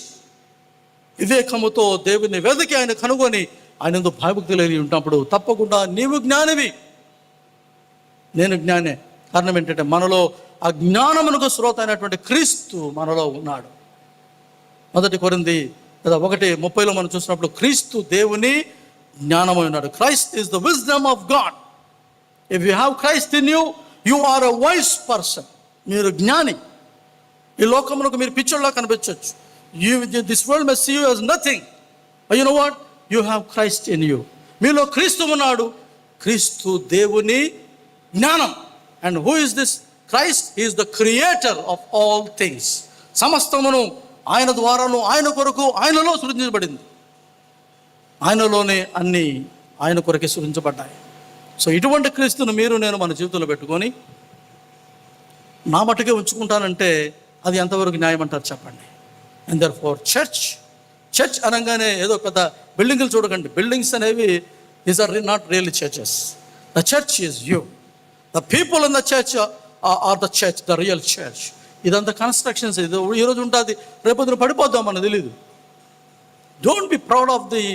వివేకముతో దేవుని వెతికి ఆయన కనుగొని ఆయన యందు భయభక్తులు కలిగి ఉన్నప్పుడు తప్పకుండా నీవు జ్ఞానివి, నేను జ్ఞానే. కారణం ఏంటంటే మనలో ఆ జ్ఞానమునకు స్రోత అయినటువంటి క్రీస్తు మనలో ఉన్నాడు. 1 కొరింథీ 1:30 మనం చూసినప్పుడు క్రీస్తు దేవుని జ్ఞానమై ఉన్నాడు. Christ is the wisdom of God. If you have Christ in you, you are a wise person. మీరు జ్ఞాని. ఈ లోకమునకు మీరు పిచ్చోళ్ళలా కనిపించవచ్చు. This world may see you as nothing. You know what? You have Christ in you. మీలో క్రీస్తు ఉన్నాడు. క్రీస్తు దేవుని జ్ఞానం. And who is this Christ? He is the creator of all things. సమస్తమును ఆయన ద్వారాను, ఆయన కొరకు, ఆయనలో సృజించబడింది. ఆయనలోనే అన్నీ ఆయన కొరకే సృజించబడ్డాయి. సో ఇటువంటి క్రీస్తును మీరు నేను మన జీవితంలో పెట్టుకొని నా మట్టుకే ఉంచుకుంటానంటే అది ఎంతవరకు న్యాయం అంటారు చెప్పండి. అండ్ దెర్ఫోర్ చర్చ్ అనగానే ఏదో పెద్ద బిల్డింగ్లు చూడకండి. బిల్డింగ్స్ అనేవి these are not really churches. The church is you. The people in the church are the church, the real church. ఇదంతా కన్స్ట్రక్షన్స్. ఇది ఈరోజు ఉంటుంది, రేపొద్దున పడిపోద్దాం మనకు తెలీదు. Don't be proud of the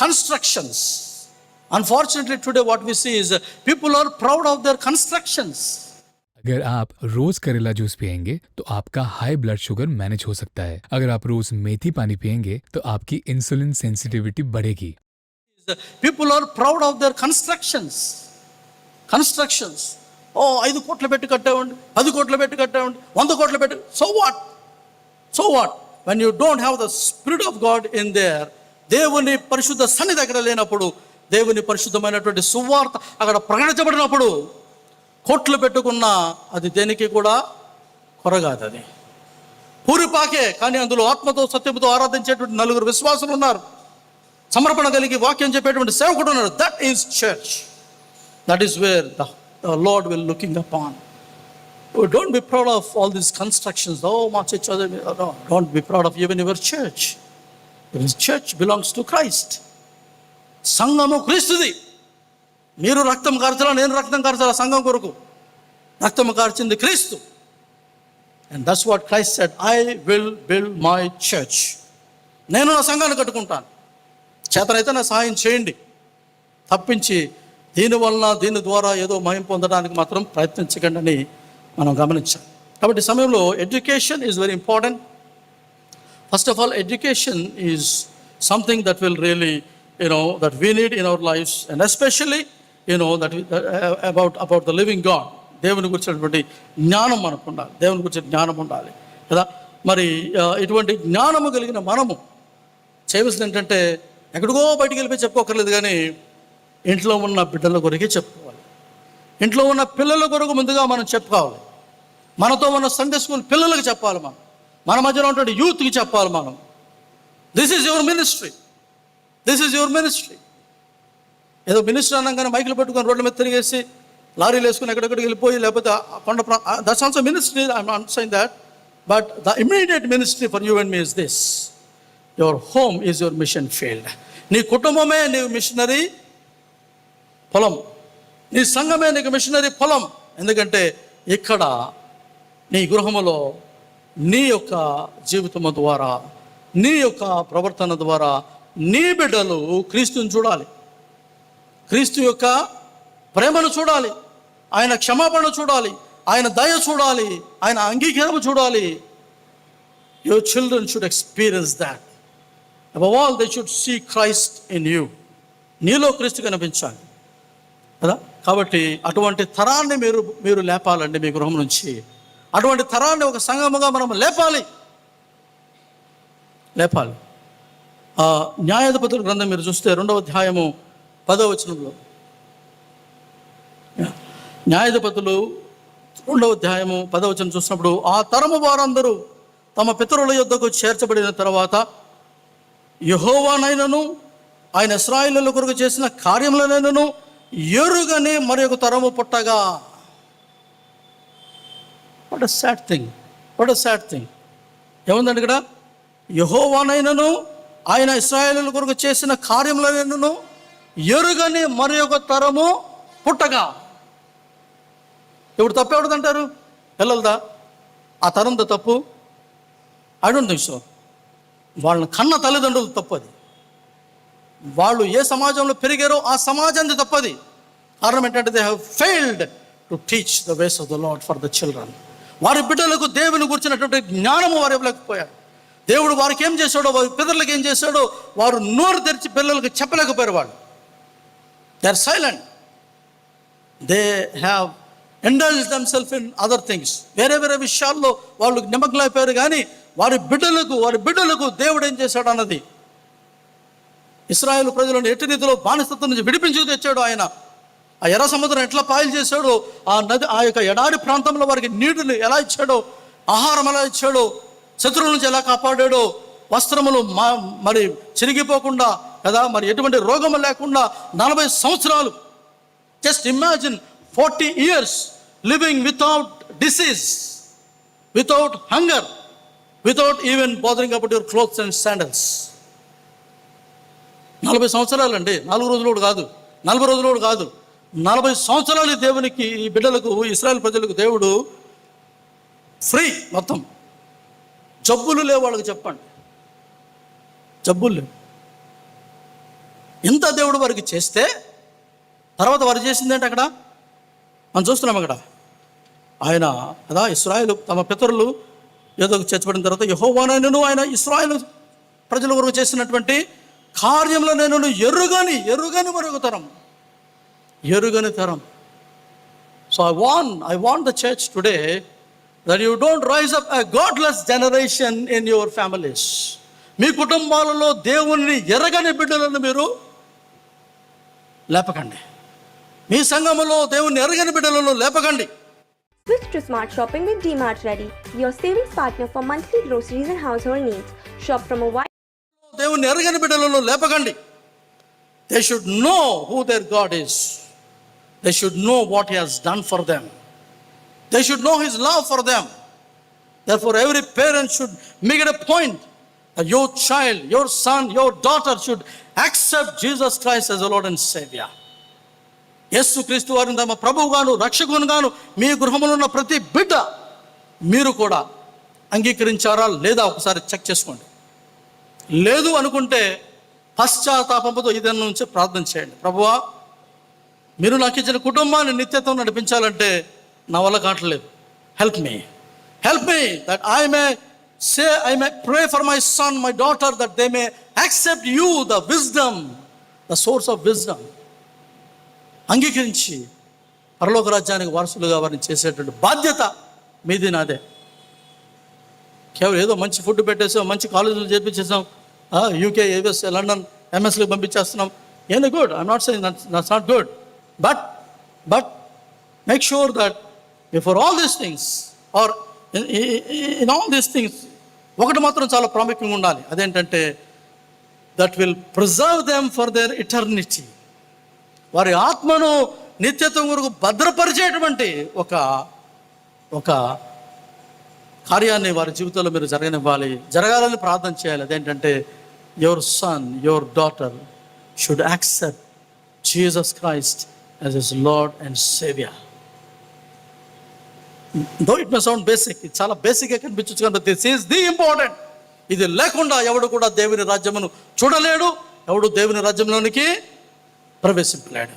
constructions. Unfortunately today what we see is people are proud of their constructions. अगर आप रोज करेला जूस पिएंगे तो आपका हाई ब्लड शुगर मैनेज हो सकता है. अगर आप रोज मेथी पानी पिएंगे तो आपकी इंसुलिन सेंसिटिविटी बढ़ेगी. People are proud of their constructions. Oh, 5 కోట్లు పెట్టి కట్టామండి, 10 కోట్లు పెట్టి కట్టామండి, 100 కోట్లు పెట్టి. So what? When you don't have the Spirit of God in there, దేవుని పరిశుద్ధ సన్నిధి దగ్గర లేనప్పుడు, దేవుని పరిశుద్ధమైనటువంటి సువార్త అక్కడ ప్రకటించబడినప్పుడు కోట్లు పెట్టుకున్నా అది దేనికి కూడా కొరగాదు. అది పూరిపాకే. కానీ అందులో ఆత్మతో సత్యముతో ఆరాధించేటువంటి 4 విశ్వాసులు ఉన్నారు. సమర్పణ కలిగి వాక్యం చెప్పేటువంటి సేవకుడు ఉన్నారు. That is church. That is where the lord will looking upon. Don't be proud of all these constructions. Oh, my church. No, don't be proud of even your church. Your church belongs to Christ. సంఘము క్రీస్తుది. మీరు రక్తం కార్చాలా, నేను రక్తం కార్చాలా సంఘం కొరకు? రక్తం కార్చింది క్రీస్తు. And that's what Christ said, I will build my church. నేను నా సంఘాన్ని కట్టుకుంటాను, చేతనైతే నా సహాయం చేయండి తప్పించి దీని ద్వారా ఏదో మహిమ పొందడానికి మాత్రం ప్రయత్నించకండి అని మనం గమనించాలి. కాబట్టి ఈ సమయంలో education is very important. First of all, education is something that will really that we need in our lifes, and especially that about the living God. దేవుని గురించినటువంటి జ్ఞానం మనకు ఉండాలి, దేవుని గురించి జ్ఞానం ఉండాలి కదా. మరి ఇటువంటి జ్ఞానము కలిగిన మనము చేయవలసింది ఏంటంటే, ఎక్కడికో బయటికి వెళ్ళిపోయి చెప్పుకోకర్లేదు, కానీ ఇంట్లో ఉన్న బిడ్డల కొరకే చెప్పుకోవాలి. ఇంట్లో ఉన్న పిల్లల కొరకు ముందుగా మనం చెప్పుకోవాలి. మనతో ఉన్న సండే స్కూల్ పిల్లలకు చెప్పాలి, మన మధ్యలో ఉన్నటువంటి యూత్కి చెప్పాలి మనం. This is your ministry, this is your ministry. ఏదో మినిస్ట్రీ అనగానే మైకులు పెట్టుకొని రోడ్ల మీద తిరిగేసి లారీలు వేసుకుని ఎక్కడెక్కడికి వెళ్ళిపోయి, లేకపోతే కొండ that's also ministry, I'm not saying that. But the immediate ministry for you and me is this: your home is your mission field. నీ కుటుంబమే నీవు మిషనరీ పొలం, నీ సంఘమే నీకు మిషనరీ పొలం. ఎందుకంటే ఇక్కడ నీ గృహములో నీ యొక్క జీవితము ద్వారా, నీ యొక్క ప్రవర్తన ద్వారా నీ బిడ్డలు క్రీస్తుని చూడాలి, క్రీస్తు యొక్క ప్రేమను చూడాలి, ఆయన క్షమాపణ చూడాలి, ఆయన దయ చూడాలి, ఆయన అంగీకారం చూడాలి. Your children should experience that. Above all they should see Christ in you. నీలో క్రీస్తు కనిపించాలి కదా. కాబట్టి అటువంటి తరాన్ని మీరు లేపాలండి మీ గృహం నుంచి. అటువంటి తరాన్ని ఒక సంఘముగా మనం లేపాలి. న్యాయాధిపతుల గ్రంథం మీరు చూస్తే 2వ అధ్యాయము 10వ వచనంలో, న్యాయాధిపతులు 2వ అధ్యాయము 10వ వచనం చూసినప్పుడు, ఆ తరము వారందరూ తమ పితరుల యొద్దకు చేర్చబడిన తర్వాత యెహోవానైనను ఆయన ఇశ్రాయేలుల కొరకు చేసిన కార్యములనైనను ఎరుగని మరి ఒక తరము పుట్టగా. What a sad thing, what a sad thing. ఏముందండి ఇక్కడ? యెహోవానైనను ఆయన ఇశ్రాయేలుల కొరకు చేసిన కార్యములనైనను ఎరుగని మరి ఒక తరము పుట్టగా. ఇప్పుడు తప్పు ఎవరిదంటారు? పిల్లలదా? ఆ తరంతో తప్పు? I don't think so. వాళ్ళని కన్న తల్లిదండ్రులు తప్పది. వాళ్ళు ఏ సమాజంలో పెరిగారో ఆ సమాజాన్ని తప్పది. కారణం ఏంటంటే they have failed to teach the ways of the lord for the children. వారి బిడ్డలకు దేవుని గురించినటువంటి జ్ఞానము వారు ఇవ్వలేకపోయారు. దేవుడు వారికి ఏం చేశాడో, వారి పిల్లలకి ఏం చేశాడో వారు నోరు తెరిచి పిల్లలకు చెప్పలేకపోయారు. వాళ్ళు they are silent. They have indulged themselves in other things. వేరే విషయాల్లో వాళ్ళు నిమగ్నమైపోయారు. కానీ వారి బిడ్డలకు దేవుడు ఏం చేశాడు అన్నది, ఇశ్రాయేలు ప్రజలను ఎట్టి రీతిలో బానిసత్వం నుంచి విడిపించి తెచ్చాడు ఆయన. ఆ ఎర్ర సముద్రం ఎట్లా పాయలు చేశాడో, ఆ నది, ఆ యొక్క ఎడారి ప్రాంతంలో వారికి నీటిని ఎలా ఇచ్చాడో, ఆహారం ఎలా ఇచ్చాడో, శత్రువుల నుంచి ఎలా కాపాడాడో, వస్త్రములు మరి చిరిగిపోకుండా కదా, మరి ఎటువంటి రోగము లేకుండా 40 సంవత్సరాలు. Just imagine 40 years living without disease, without hunger, without even bothering about your clothes and sandals. 40 సంవత్సరాలండి, 4 రోజులు కాదు, 40 రోజులు కాదు, 40 సంవత్సరాలు దేవునికి, ఈ బిడ్డలకు, ఇశ్రాయేలు ప్రజలకు దేవుడు ఫ్రీ. మొత్తం జబ్బులు లేవు వాళ్ళకి. చెప్పండి, జబ్బులు లేవు. ఇంత దేవుడు వారికి చేస్తే తర్వాత వారు చేసింది ఏంటి? అక్కడ మనం చూస్తున్నాం. అక్కడ ఆయన కదా, ఇశ్రాయేలు తమ పితరులు ఏదో చేర్చబడిన తర్వాత యెహోవానైనను ఆయన ఇశ్రాయేలు ప్రజల కొరకు చేసినటువంటి కార్యంలో నేను ఎరుగని మరొక తరం. So I want the church today that you don't rise up a godless generation in your families. మీ కుటుంబాలలో దేవుని ఎరగని బిడ్డలను మీరు లేపకండి. మీ సంఘములో దేవుని ఎరగని బిడ్డలను లేపకండి. Switch to smart shopping with DMart Ready, your savings partner for monthly groceries and household needs. Shop from a wide. దేవుని ఎరగని బిడ్డలను లేపకండి. They should know who their God is. They should know what He has done for them. They should know His love for them. Therefore, every parent should make it a point that your child, your son, your daughter should accept Jesus Christ as the Lord and Savior. యేసు క్రీస్తు వారిని తమ ప్రభువుగాను రక్షకునిగాను మీ గృహంలో ఉన్న ప్రతి బిడ్డ మీరు కూడా అంగీకరించారా లేదా ఒకసారి చెక్ చేసుకోండి. లేదు అనుకుంటే పశ్చాత్తాపంతో ఈ దినం నుంచి ప్రార్థన చేయండి. ప్రభువా, మీరు నాకు ఇచ్చిన కుటుంబాన్ని నిత్యత్వం నడిపించాలంటే నా వల్ల కావట్లేదు. Help me that I may pray for my son, my daughter, that they may accept you, the wisdom, the source of wisdom. అంగీకరించి పరలోక రాజ్యానికి వారసులుగా వారిని చేసేటువంటి బాధ్యత మీది, నాదే. కేవలం ఏదో మంచి ఫుడ్ పెట్టేసాం, మంచి కాలేజీలు చేర్పించేసాం, యూకే, యూఎస్, లండన్, ఎంఎస్లకు పంపించేస్తున్నాం. ఏదో good, I'm not saying that's not good, but make sure that before all these things are in all these things ఒకటి మాత్రం చాలా ప్రాముఖ్యంగా ఉండాలి. అదేంటంటే that will preserve them for their eternity. వారి ఆత్మను నిత్యత్వం కొరకు భద్రపరిచేటువంటి ఒక కార్యాన్ని వారి జీవితంలో మీరు జరగాలని ప్రార్థన చేయాలి. అదేంటంటే your son, your daughter should accept Jesus Christ as his lord and saviour. Though it may sound basic, ఇది చాలా బేసిక్గా కనిపించచ్చు, కానీ దిస్ ఈజ్ ది ఇంపార్టెంట్. ఇది లేకుండా ఎవడు కూడా దేవుని రాజ్యమును చూడలేడు, ఎవడు దేవుని రాజ్యంలోనికి ప్రవేశింపలేడు.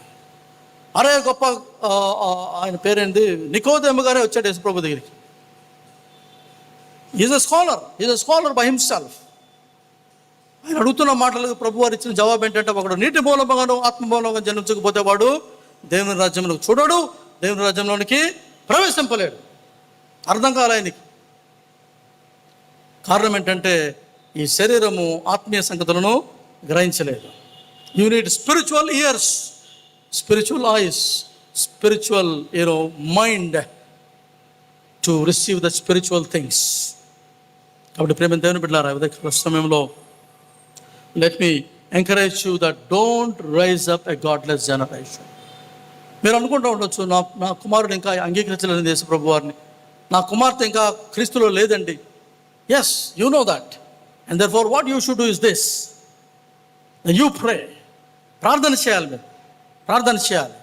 అరే గొప్ప ఆయన పేరేంది, నికోదేము గారే వచ్చాడు యేసుప్రభు దగ్గరికి. Is a scholar by himself. ఆయన అడుగుతున్న మాటలకు ప్రభు వారు ఇచ్చిన జవాబు ఏంటంటే, ఒకడు నీటి మూలముగాను ఆత్మ మూలంగా జన్మించకపోతే వాడు దేవుని రాజ్యంలోకి చూడడు, దేవుని రాజ్యంలోనికి ప్రవేశింపలేడు. అర్థం కాలే ఆయనకి. కారణం ఏంటంటే ఈ శరీరము ఆత్మీయ సంగతులను గ్రహించలేదు. You need spiritual ears, spiritual eyes, spiritual mind to receive the spiritual things. కాబట్టి ప్రేమ దేవుని బిడ్డలారా, ఉదయ సమయంలో let me encourage you that don't rise up a godless generation. మీరు అనుకుంటూ ఉండొచ్చు, నా కుమారుడు ఇంకా అంగీకరించలేని యేసు ప్రభు వారిని, నా కుమార్తె ఇంకా క్రీస్తులో లేదండి. Yes, you know that, and therefore what you should do is this, you pray. ప్రార్థన చేయాలి, మీరు ప్రార్థన చేయాలి.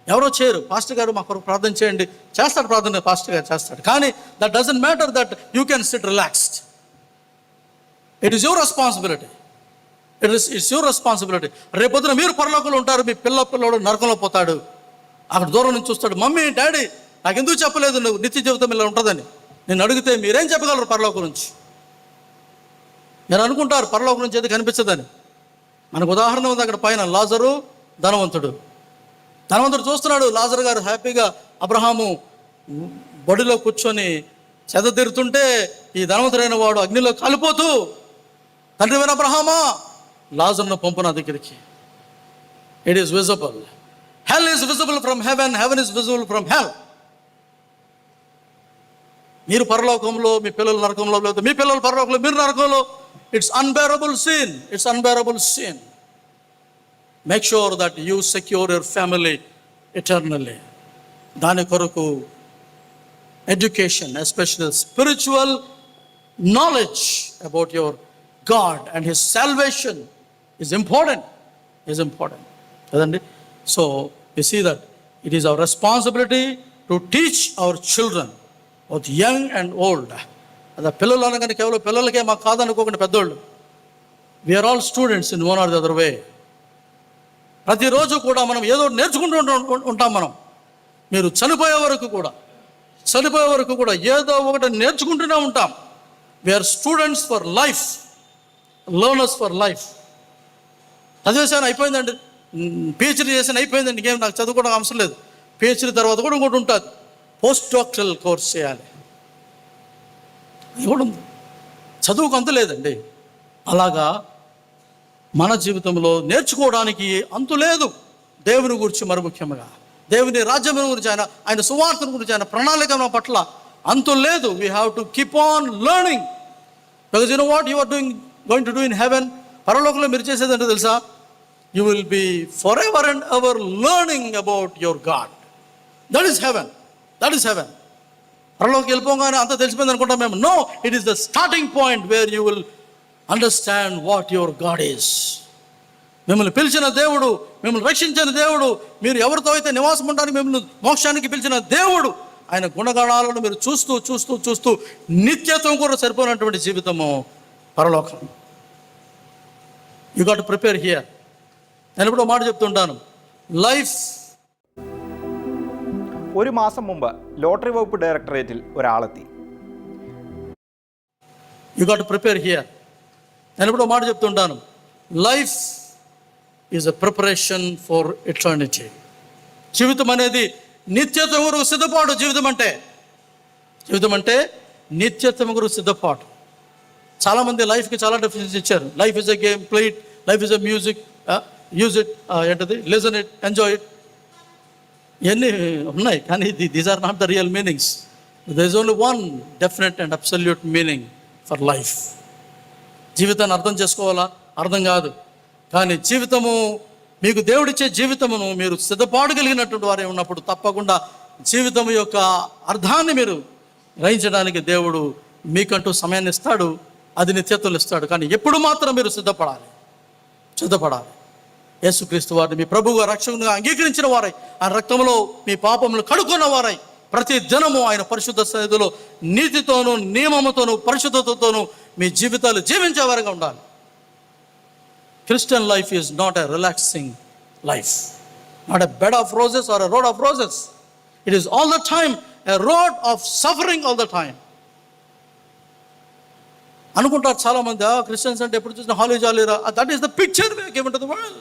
ఎవరో చేయరు, పాస్టర్ గారు మా కొరకు ప్రార్థన చేయండి, చేస్తాడు ప్రార్థన, పాస్టర్ గారు చేస్తాడు. కానీ that doesn't matter that you can SIT relaxed. It is your responsibility. It's your responsibility. రేపొద్దున మీరు పరలోకంలో ఉంటారు, మీ పిల్లోడు నరకంలో పోతాడు. అక్కడ దూరం నుంచి చూస్తాడు, మమ్మీ డాడీ నాకు ఎందుకు చెప్పలేదు నువ్వు నిత్య జీవితం ఇలా ఉంటుందని. నేను అడిగితే మీరేం చెప్పగలరు పరలోకం నుంచి? మీరు అనుకుంటారు పరలోకం నుంచి ఏది కనిపించదని. మనకు ఉదాహరణ ఉంది, అక్కడ పైన లాజరు ధనవంతుడు చూస్తున్నాడు. లాజరు గారు హ్యాపీగా అబ్రహాము బడిలో కూర్చొని చెదతీరుతుంటే ఈ ధనవంతుడైన వాడు అగ్నిలో కాలిపోతూ, తండ్రి అయిన అబ్రహామా, లాజరును పంపు నా దగ్గరికి. It is visible. Hell is visible from heaven, haven is visible from హెల్. మీరు పరలోకంలో, మీ పిల్లలు నరకంలో, లేకపోతే మీ పిల్లలు పరలోకంలో, మీరు నరకంలో. It's unbearable scene. Make sure that you secure your family eternally. దాని కొరకు education, especially spiritual knowledge about your God and his salvation is important కదండి. So you see that it is our responsibility to teach our children, both young and old. అదే పిల్లలు అనగానే కేవలం పిల్లలకే మాకు కాదనుకోకుండా పెద్దోళ్ళు, we are all students in one or the other way. ప్రతిరోజు కూడా మనం ఏదో నేర్చుకుంటూ ఉంటాం. మీరు చనిపోయే వరకు కూడా ఏదో ఒకటి నేర్చుకుంటూనే ఉంటాం. We are students for life, learners for life. చదివేసాను అయిపోయిందండి, పిహెచ్డీ చేసాను అయిపోయిందండి, ఇంకేం నాకు చదువుకోవడం అవసరం లేదు. పిహెచ్డీ తర్వాత కూడా ఇంకోటి ఉంటుంది, పోస్ట్ డాక్టరల్ కోర్స్ చేయాలి. అది కూడా ఉంది, చదువుకు అంత లేదండి. అలాగా మన జీవితంలో నేర్చుకోవడానికి అంతు లేదు. దేవుని గురించి, మరి ముఖ్యంగా దేవుని రాజ్యం గురించి, ఆయన సువార్తను గురించి, ఆయన ప్రణాళిక పట్ల అంతు లేదు. We have to keep on learning, because you know what you are going to do in heaven. పరలోకంలో మీరు చేసేది అంటే తెలుసా? You will be for ever and ever learning about your God. That is heaven. పరలోకి వెళ్ళిపోగానే అంతా తెలిసిపోయింది అనుకుంటాం మేము. No, it is the starting point where you will understand what your God is. మిమ్మల్ని పిలిచిన దేవుడు, మిమ్మల్ని రక్షించిన దేవుడు, మీరు ఎవరితో అయితే నివాసం ఉండడానికి మిమ్మల్ని మోక్షానికి పిలిచిన దేవుడు, ఆయన గుణగణాలను మీరు చూస్తూ నిత్యత్వం కూడా సరిపోయినటువంటి జీవితము పరలోకం. You got to prepare here. నేను ఎప్పుడో మాట చెప్తుంటాను, లైఫ్ ഒരു മാസം മുമ്പ് ലോട്ടറി വകുപ്പ് ഡയറക്ടറേറ്റിൽ ഒരാളെത്തി. You got to prepare here. నేను ఎప్పుడో మాట చెప్తుంటాను, life is a preparation for eternity. జీవితం అనేది నిత్యత్వం కొరకు సిద్ధపాటు. జీవితం అంటే నిత్యత్వం కొరకు సిద్ధపాటు. చాలామంది లైఫ్కి చాలా డెఫినేషన్ ఇచ్చారు. Life is a game, play it. Life is a music, use it, ఏంటది, లిజన్ ఇట్, ఎంజాయ్ ఇట్. ఇవన్నీ ఉన్నాయి, కానీ these are not the real meanings. There is only one definite and absolute meaning for life. జీవితాన్ని అర్థం చేసుకోవాలా? అర్థం కాదు. కానీ జీవితము, మీకు దేవుడిచ్చే జీవితమును మీరు సిద్ధపాటు కలిగినటువంటి వారే ఉన్నప్పుడు తప్పకుండా జీవితం యొక్క అర్థాన్ని మీరు గ్రహించడానికి దేవుడు మీకంటూ సమయాన్ని ఇస్తాడు, అది నిత్యత్వం ఇస్తాడు. కానీ ఎప్పుడు మాత్రం మీరు సిద్ధపడాలి. యేసుక్రీస్తు వారిని మీ ప్రభువుగా రక్షకునిగా అంగీకరించిన వారై, ఆ రక్తంలో మీ పాపములు కడుక్కున్న వారై, ప్రతి దినము ఆయన పరిశుద్ధ సన్నిధిలో నీతితోనూ నియమముతోనూ పరిశుద్ధతతోనూ మీ జీవితాలు జీవించేవారుగా ఉండాలి. Christian life is not a relaxing life, not a bed of roses or a road of roses. It is all the time a road of suffering all the time. అనుకుంటారు చాలామంది, క్రిస్టియన్స్ అంటే ఎప్పుడు చూసినా హాలీ జాలీరా. That is the picture we given to the world.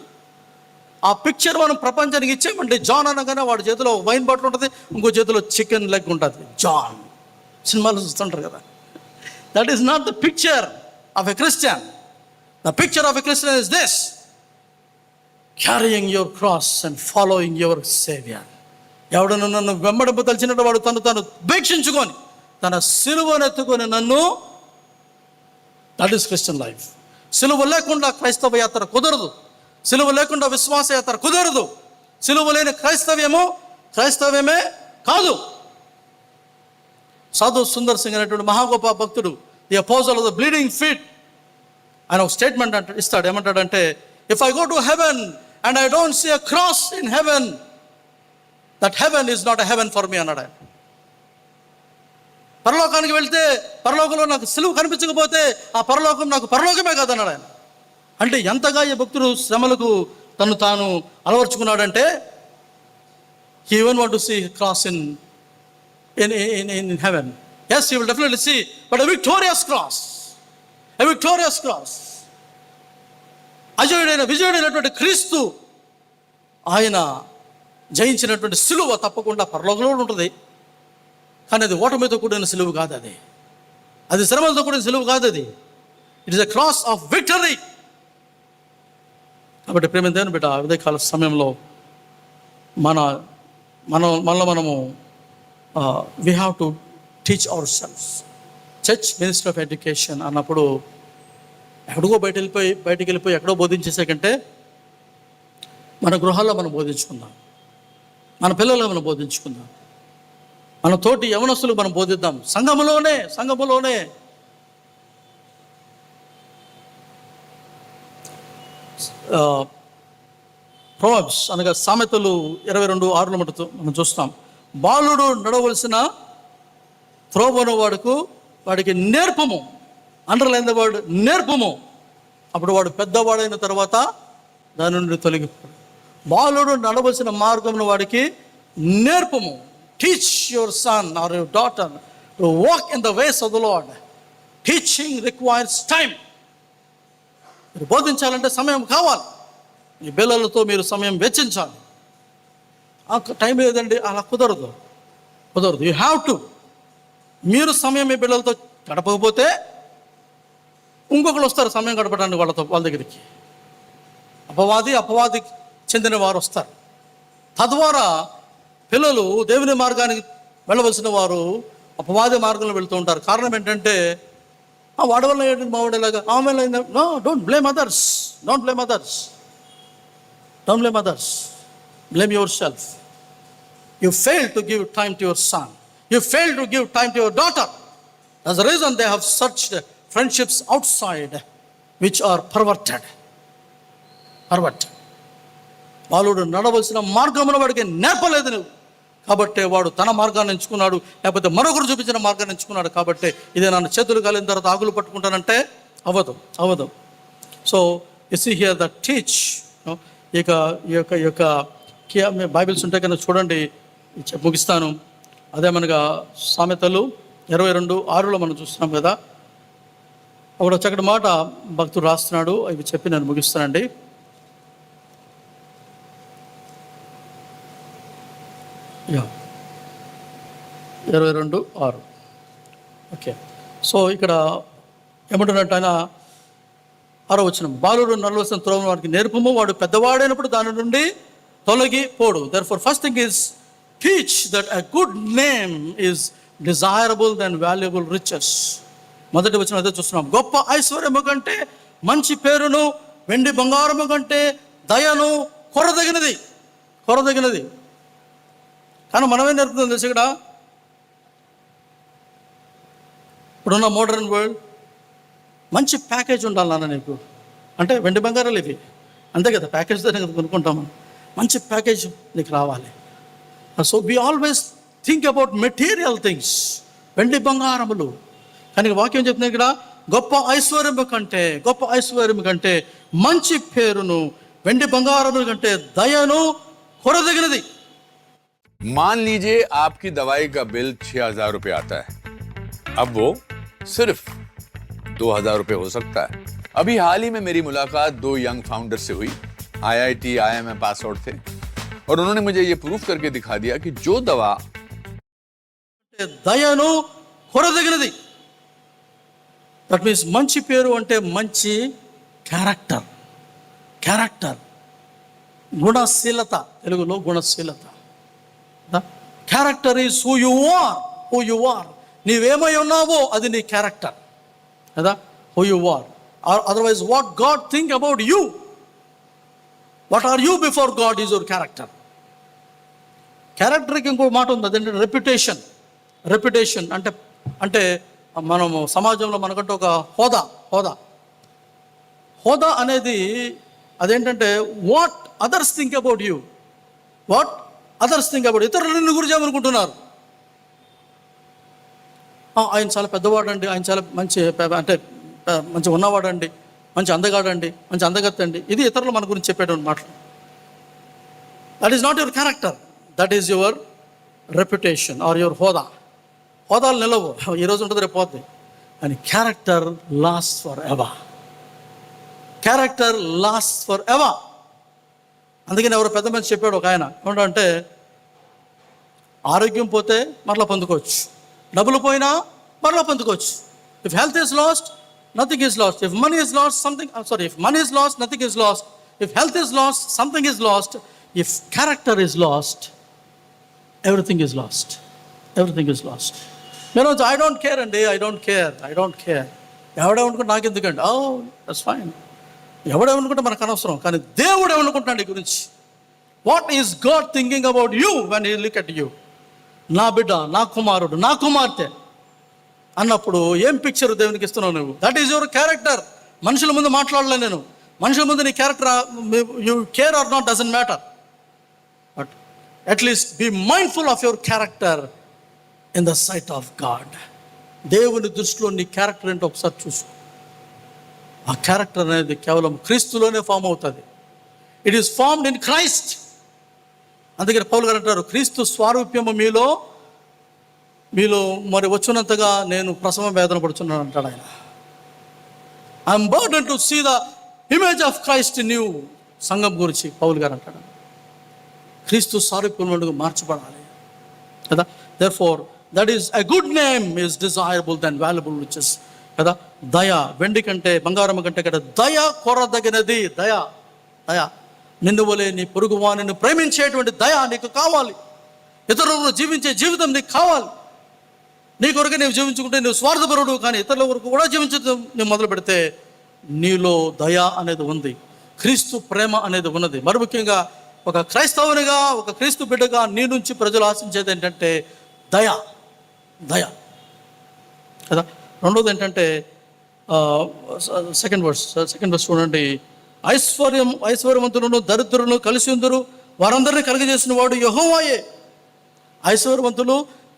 ఆ picture మనం ప్రపంచానికి ఇచ్చామంటే, జాన్ అనగానే వాడి చేతిలో వైన్ బాటిల్ ఉంటుంది, ఇంకో చేతిలో చికెన్ లెగ్ ఉంటుంది. జాన్ సినిమాలు చూస్తుంటారు కదా. That is not the picture of a Christian. The picture of a Christian is this: carrying your cross and following your Savior. ఎవడను నన్ను వెంబడింపు తలిచినట్టు వాడు తను ఉపేక్షించుకొని తన సిలువను ఎత్తుకొని నన్ను, దట్ ఈస్ క్రిస్టియన్ లైఫ్. సిలువ లేకుండా క్రైస్తవ యాత్ర కుదరదు. సిలువ లేకుండా విశ్వాస యాత్ర కుదరదు. సిలువ లేని క్రైస్తవ్యమే కాదు. సాధు సుందర్ సింగ్ అనేటువంటి మహాగోప భక్తుడు, the apostle of the bleeding feet, ఆయన ఒక స్టేట్మెంట్ ఇస్తాడు. ఏమంటాడంటే, if I go to heaven and I don't see a cross in heaven, that heaven is not a heaven for me అన్నాడు ఆయన. పరలోకానికి వెళ్తే పరలోకంలో నాకు సిలువ కనిపించకపోతే ఆ పరలోకం నాకు పరలోకమే కాదన్నాడు ఆయన. అంటే ఎంతగా ఈ భక్తుడు శ్రమలకు తాను అలవర్చుకున్నాడంటే, he even want to see cross in heaven. Yes, he will definitely see, but a victorious cross. విజయుడైనటువంటి క్రీస్తు, ఆయన జయించినటువంటి సిలువ తప్పకుండా పరలోకంలో ఉంటుంది. కానీ అది ఓటమితో కూడిన సిలువ కాదు, అది శ్రమలతో కూడిన సిలువ కాదు. అది it is a cross of victory. కాబట్టి ప్రేమ దేవుని బిడ్డ, ఉదయకాల సమయంలో మనము we have to teach ourselves. Church minister of education అన్నప్పుడు ఎక్కడికో బయటికి వెళ్ళిపోయి ఎక్కడో బోధించేసే కంటే మన గృహాల్లో మనం బోధించుకుందాం, మన పిల్లలు మనం బోధించుకుందాం, మన తోటి యవనస్తులకు మనం బోధిద్దాం. సంఘములోనే ప్రొవర్బ్స్ అనగా సామెతలు 22:6 మనం చూస్తాం. బాలుడు నడవలసిన త్రోవను వాడికి నేర్పము. అండర్లైన్ ద వర్డ్ నేర్పము. అప్పుడు వాడు పెద్దవాడైన తర్వాత దాని నుండి తొలగిపోడు. బాలుడు నడవలసిన మార్గమును వాడికి నేర్పము. Teach your son or your daughter to walk in the ways of the Lord. Teaching requires time. మీరు బోధించాలంటే సమయం కావాలి. మీ పిల్లలతో మీరు సమయం వెచ్చించాలి. టైం లేదండి, అలా కుదరదు. You have to. మీరు సమయం మీ పిల్లలతో గడపకపోతే ఇంకొకరు వస్తారు సమయం గడపడానికి వాళ్ళ దగ్గరికి. అపవాదికి చెందిన వారు వస్తారు. తద్వారా పిల్లలు దేవుని మార్గానికి వెళ్ళవలసిన వారు అపవాది మార్గంలో వెళ్తూ ఉంటారు. కారణం ఏంటంటే, వాడి వల్ల ఏంటంటే మా వాడేలాగా ఆమె. No, don't blame others. Blame yourself. You failed to give time to your son. You failed to give time to your daughter. That's the reason they have searched friendships outside which are perverted. బాలుడు నడవలసిన మార్గమును వాడికి నేర్పలేదు నువ్వు. కాబట్టి వాడు తన మార్గాన్ని ఎంచుకున్నాడు, లేకపోతే మరొకరు చూపించిన మార్గాన్ని ఎంచుకున్నాడు. కాబట్టి ఇదే నన్ను చేతులు కాలిన తర్వాత ఆకులు పట్టుకుంటానంటే అవ్వదు. So is here the teach. ఇక ఈ యొక్క బైబిల్స్ ఉంటాయి కనుక చూడండి, ముగిస్తాను. అదే మనగా సామెతలు 22:6 మనం చూస్తున్నాం కదా. ఒక చక్కటి మాట భక్తుడు రాస్తున్నాడు, ఇవి చెప్పి నేను ముగిస్తానండి. యా 22:6. ఓకే. సో ఇక్కడ ఏమంటున్నట్టు ఆయన 6వ వచనం, బాలుడు నడవలసిన త్రోవను వాడికి నేర్పము, వాడు పెద్దవాడైనప్పుడు దాని నుండి తొలగిపోడు. Therefore first thing is teach that a good name is desirable then valuable riches. మొదటి వచనం అదే చూస్తున్నాం. గొప్ప ఐశ్వర్యము కంటే మంచి పేరును, వెండి బంగారము కంటే దయను కొరదగినది. కానీ మనమేం నేర్పుతుంది తెలుసు ఇక్కడ, ఇప్పుడున్న మోడర్న్ వరల్డ్, మంచి ప్యాకేజ్ ఉండాలి నాన్న నీకు అంటే, వెండి బంగారాలు ఇవి అంతే కదా, ప్యాకేజ్తోనే కదా కొనుక్కుంటాము. మంచి ప్యాకేజ్ నీకు రావాలి. So we always think about material things, వెండి బంగారములు. కానీ వాక్యం చెప్తుంది ఇక్కడ, గొప్ప ఐశ్వర్యం కంటే మంచి పేరును, వెండి బంగారముల కంటే దయను కొరదగినది. मान लीजिए आपकी दवाई का बिल 6,000 रुपये आता है, अब वो सिर्फ 2,000 रुपये हो सकता है. अभी हाल ही में मेरी मुलाकात 2 यंग फाउंडर से हुई. IIT IIM पास आउट थे और उन्होंने मुझे ये प्रूफ करके दिखा दिया कि जो दवा దయను కొరదగినది. దట్ మీన్స్ మంచి పేరు అంటే మంచి క్యారెక్టర్, గుణశీలత, తెలుగులో గుణశీలత. Character is who you are. నీవేమై ఉన్నావో అది నీ క్యారెక్టర్ కదా, who you are. Otherwise what God think about you, what are you before God is your character. క్యారెక్టర్కి ఇంకో మాట ఉంది, అదేంటంటే రెప్యుటేషన్ అంటే మనము సమాజంలో మనకంటూ ఒక హోదా అనేది అదేంటంటే what others think about you, ఇతరులు నిన్ను గురించి ఏమనుకుంటున్నారు. ఆయన చాలా పెద్దవాడండి, ఆయన చాలా మంచి ఉన్నవాడండి, మంచి అందగాడండి, మంచి అందగత్తండి, ఇది ఇతరులు మన గురించి చెప్పేటువంటి మాటలు. That is not your character, that is your reputation or your హోదాలు నిలవు, ఈరోజు ఉంటుంది రేపు పోద్ది. అని క్యారెక్టర్ లాస్ట్ ఫర్ ఎవర్. అందుకని ఎవరు పెద్ద మనిషి చెప్పాడు ఒక ఆయన, ఏమంటే ఆరోగ్యం పోతే మరలా పొందుకోవచ్చు, డబ్బులు పోయినా మరలా పొందుకోవచ్చు. If health is lost, nothing is lost. If money is lost, if money is lost, nothing is lost. If health is lost, something is lost. If character is lost, everything is lost. నేను I don't care అండి, I don't care. ఎవడేమనుకుంటే నాకు ఎందుకండి, that's fine. ఎవడేమనుకుంటే మనకు అనవసరం. కానీ దేవుడు ఏమనుకుంటున్నాడు ఈ గురించి. What is God thinking about you when he look at you? నా బిడ్డ, నా కుమారుడు, నా కుమార్తె అన్నప్పుడు ఏం పిక్చర్ దేవునికి ఇస్తున్నావు నువ్వు? That is your character. మనుషుల ముందు మాట్లాడలే నేను, మనుషుల ముందు నీ character, you care or not doesn't matter, but at least be mindful of your character in the sight of God. దేవుని దృష్టిలో నీ క్యారెక్టర్ ఏంటో ఒకసారి చూసుకో. ఆ క్యారెక్టర్ అనేది కేవలం క్రీస్తులోనే ఫామ్ అవుతుంది. It is formed in Christ. అందుకని పౌలు గారు అంటారు, క్రీస్తు స్వారూప్యము మీలో మరి వచ్చినంతగా నేను ప్రసవ వేదన పడుతున్నాను అంటాడు ఆయన. I'm burden to see the image of Christ in you. సంఘం గురించి పౌలు గారు అంటాడు, క్రీస్తు స్వారూప్యముగా మార్చబడాలి కదా. Therefore that is a good name is desirable then valuable riches కదా. దయ, వెండి కంటే బంగారం కంటే కదా దయ కొరదగినది. దయ నిన్ను వలె నీ పొరుగువానిని ప్రేమించేటువంటి దయ నీకు కావాలి. ఇతరులను జీవించే జీవితం నీకు కావాలి. నీ కొరకు నీవు జీవించుకుంటే నువ్వు స్వార్థపరుడు, కానీ ఇతరుల కొరకు కూడా జీవించడం నువ్వు మొదలు పెడితే నీలో దయ అనేది ఉంది, క్రీస్తు ప్రేమ అనేది ఉన్నది. మరి ముఖ్యంగా ఒక క్రైస్తవునిగా, ఒక క్రీస్తు బిడ్డగా నీ నుంచి ప్రజలు ఆశించేది ఏంటంటే దయ కదా. రెండోది ఏంటంటే సెకండ్ వర్స్ చూడండి. ఐశ్వర్యవంతులను దరిద్రులను కలిసి ఉందరు, వారందరినీ కలుగజేసిన వాడు యెహోవాయే. ఐశ్వర్యవంతులు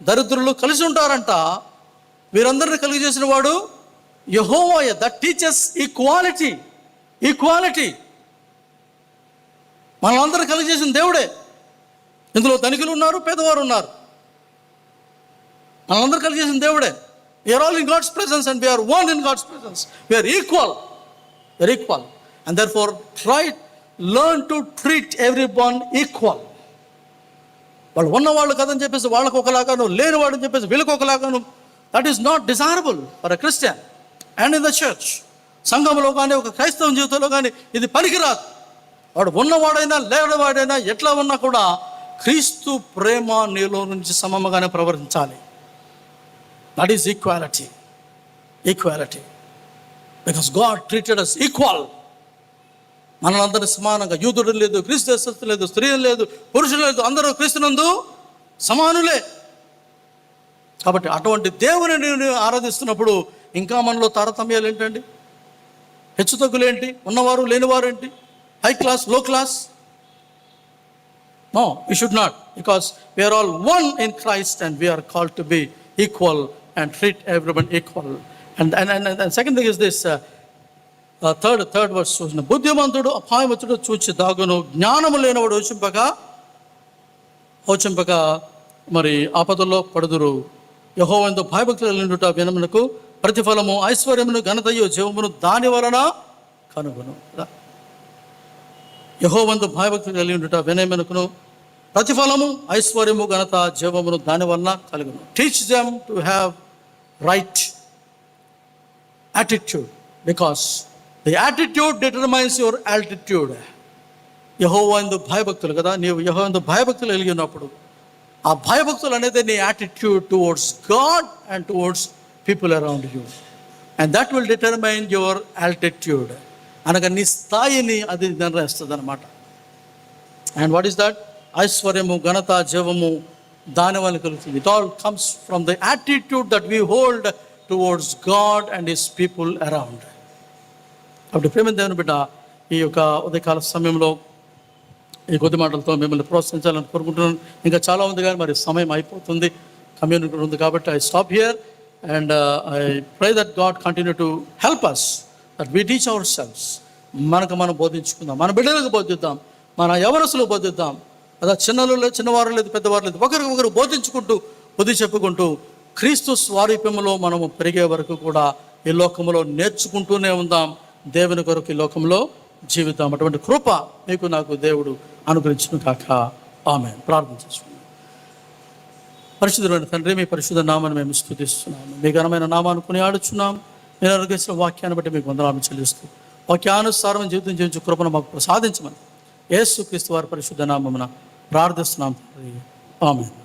దరిద్రులు కలిసి ఉంటారంట, వీరందరినీ కలుగజేసిన వాడు యెహోవాయే. That teachers equality. ఈక్వాలిటీ. మనల్ని కలిగజేసిన దేవుడే. ఇందులో ధనికులు ఉన్నారు, పేదవారు ఉన్నారు. మనల్ని కలిగజేసిన దేవుడే. We are all in God's presence and we are one in God's presence. We are equal. We are equal. And therefore learn to treat every one equal. వాళ్ళు ఉన్నవాళ్ళు కదని చెప్పేసి వాళ్ళకు ఒకలాగాను, లేనివాడని చెప్పేసి వీళ్ళకి ఒకలాగాను, that is not desirable for a Christian and in the church. సంఘంలో కానీ ఒక క్రైస్తవ జీవితంలో కానీ ఇది పనికిరాదు. వాడు ఉన్నవాడైనా లేనివాడైనా ఎట్లా ఉన్నా కూడా క్రీస్తు ప్రేమ నీలో నుంచి సమముగానే ప్రవర్తించాలి. That is equality. Equality. Because God treated us equal. మనలందరూ సమానంగా, యూదుడు లేదు, క్రీస్తు దేశస్థుడు లేదు, స్త్రీ లేదు, పురుషులు లేదు, అందరూ క్రీస్తునందు సమానులే. కాబట్టి అటువంటి దేవుని నేను ఆరాధిస్తున్నప్పుడు ఇంకా మనలో తారతమ్యాలు ఏంటండి? హెచ్చుతగ్గులేంటి? ఉన్నవారు లేనివారు ఏంటి? హై క్లాస్, లో class? No, we should not, because we are all one in Christ and we are called to be equal and treat everyone equal. And second thing is this, third verse చూసిన, బుద్ధిమంతుడు అపాయమతుడు చూచి దాగును, జ్ఞానము లేనివాడు హోచింపక మరి ఆపదల్లో పడుదురు. యెహోవాయందు భయభక్తులు కలిగినట వినమునకు ప్రతిఫలము, ఐశ్వర్యమును, ఘనతయు, జీవమును దాని వలన కనుగొను. యెహోవాయందు భయభక్తులు కలిగినట వినమునకును ప్రతిఫలము, ఐశ్వర్యము, ఘనత, జీవమును దాని వలన కలుగును. Teach them to have right attitude, because the attitude determines your altitude. యెహోవాయందు భయభక్తులు కదా, నీవు యెహోవాయందు భయభక్తులు కలిగి ఉన్నప్పుడు ఆ భయభక్తులు అనేది నీ attitude towards God and towards people around you. And that will determine your altitude. అనగా నీ స్థాయిని అది నిర్ణయిస్తుంది అనమాట. And what is that? ఐశ్వర్యము, ఘనత, జీవము దాని వల్ల కలుగుతుంది. It all comes from the attitude that we hold towards God and his people around. కాబట్టి ప్రేమ దేవుని బిడ్డ, ఈ యొక్క ఉదయకాల సమయంలో ఈ కొద్ది మాటలతో మిమ్మల్ని ప్రోత్సహించాలని కోరుకుంటున్నాను. ఇంకా చాలా ఉంది కానీ మరి సమయం అయిపోతుంది, కమ్యూనిటీ ఉంది. కాబట్టి I stop here and I pray that God continue to help us, that we teach ourselves. మనకు మనం బోధించుకుందాం, మన బిడ్డలకు బోధిద్దాం, మన యవనస్తులకు బోధిద్దాం. అదా చిన్నవారు లేదు, పెద్దవారు లేదు, ఒకరికొకరు బోధించుకుంటూ, బుద్ధి చెప్పుకుంటూ క్రీస్తు స్వారూప్యములో మనము పెరిగే వరకు కూడా ఈ లోకంలో నేర్చుకుంటూనే ఉందాం. దేవుని కొరకు ఈ లోకంలో జీవితం. అటువంటి కృప మీకు నాకు దేవుడు అనుగ్రహించును కాక. ఆమేన్. ప్రార్థన చేసుకుందాం. పరిశుద్ధమైన తండ్రి, మీ పరిశుద్ధ నామాన్ని మేము స్తుతిస్తున్నాము. మీ ఘనమైన నామాన్ని కొనియాడుచున్నాం. మీరు అనుగ్రహించిన వాక్యాన్ని బట్టి మీకు వందనాలు చెల్లిస్తూ వాక్యానుసారం జీవితం జీవించే కృపను మాకు ప్రసాదించమని యేసుక్రీస్తు వారి పరిశుద్ధ నామమున ప్రార్థిస్తున్నాం. ఆమేన్.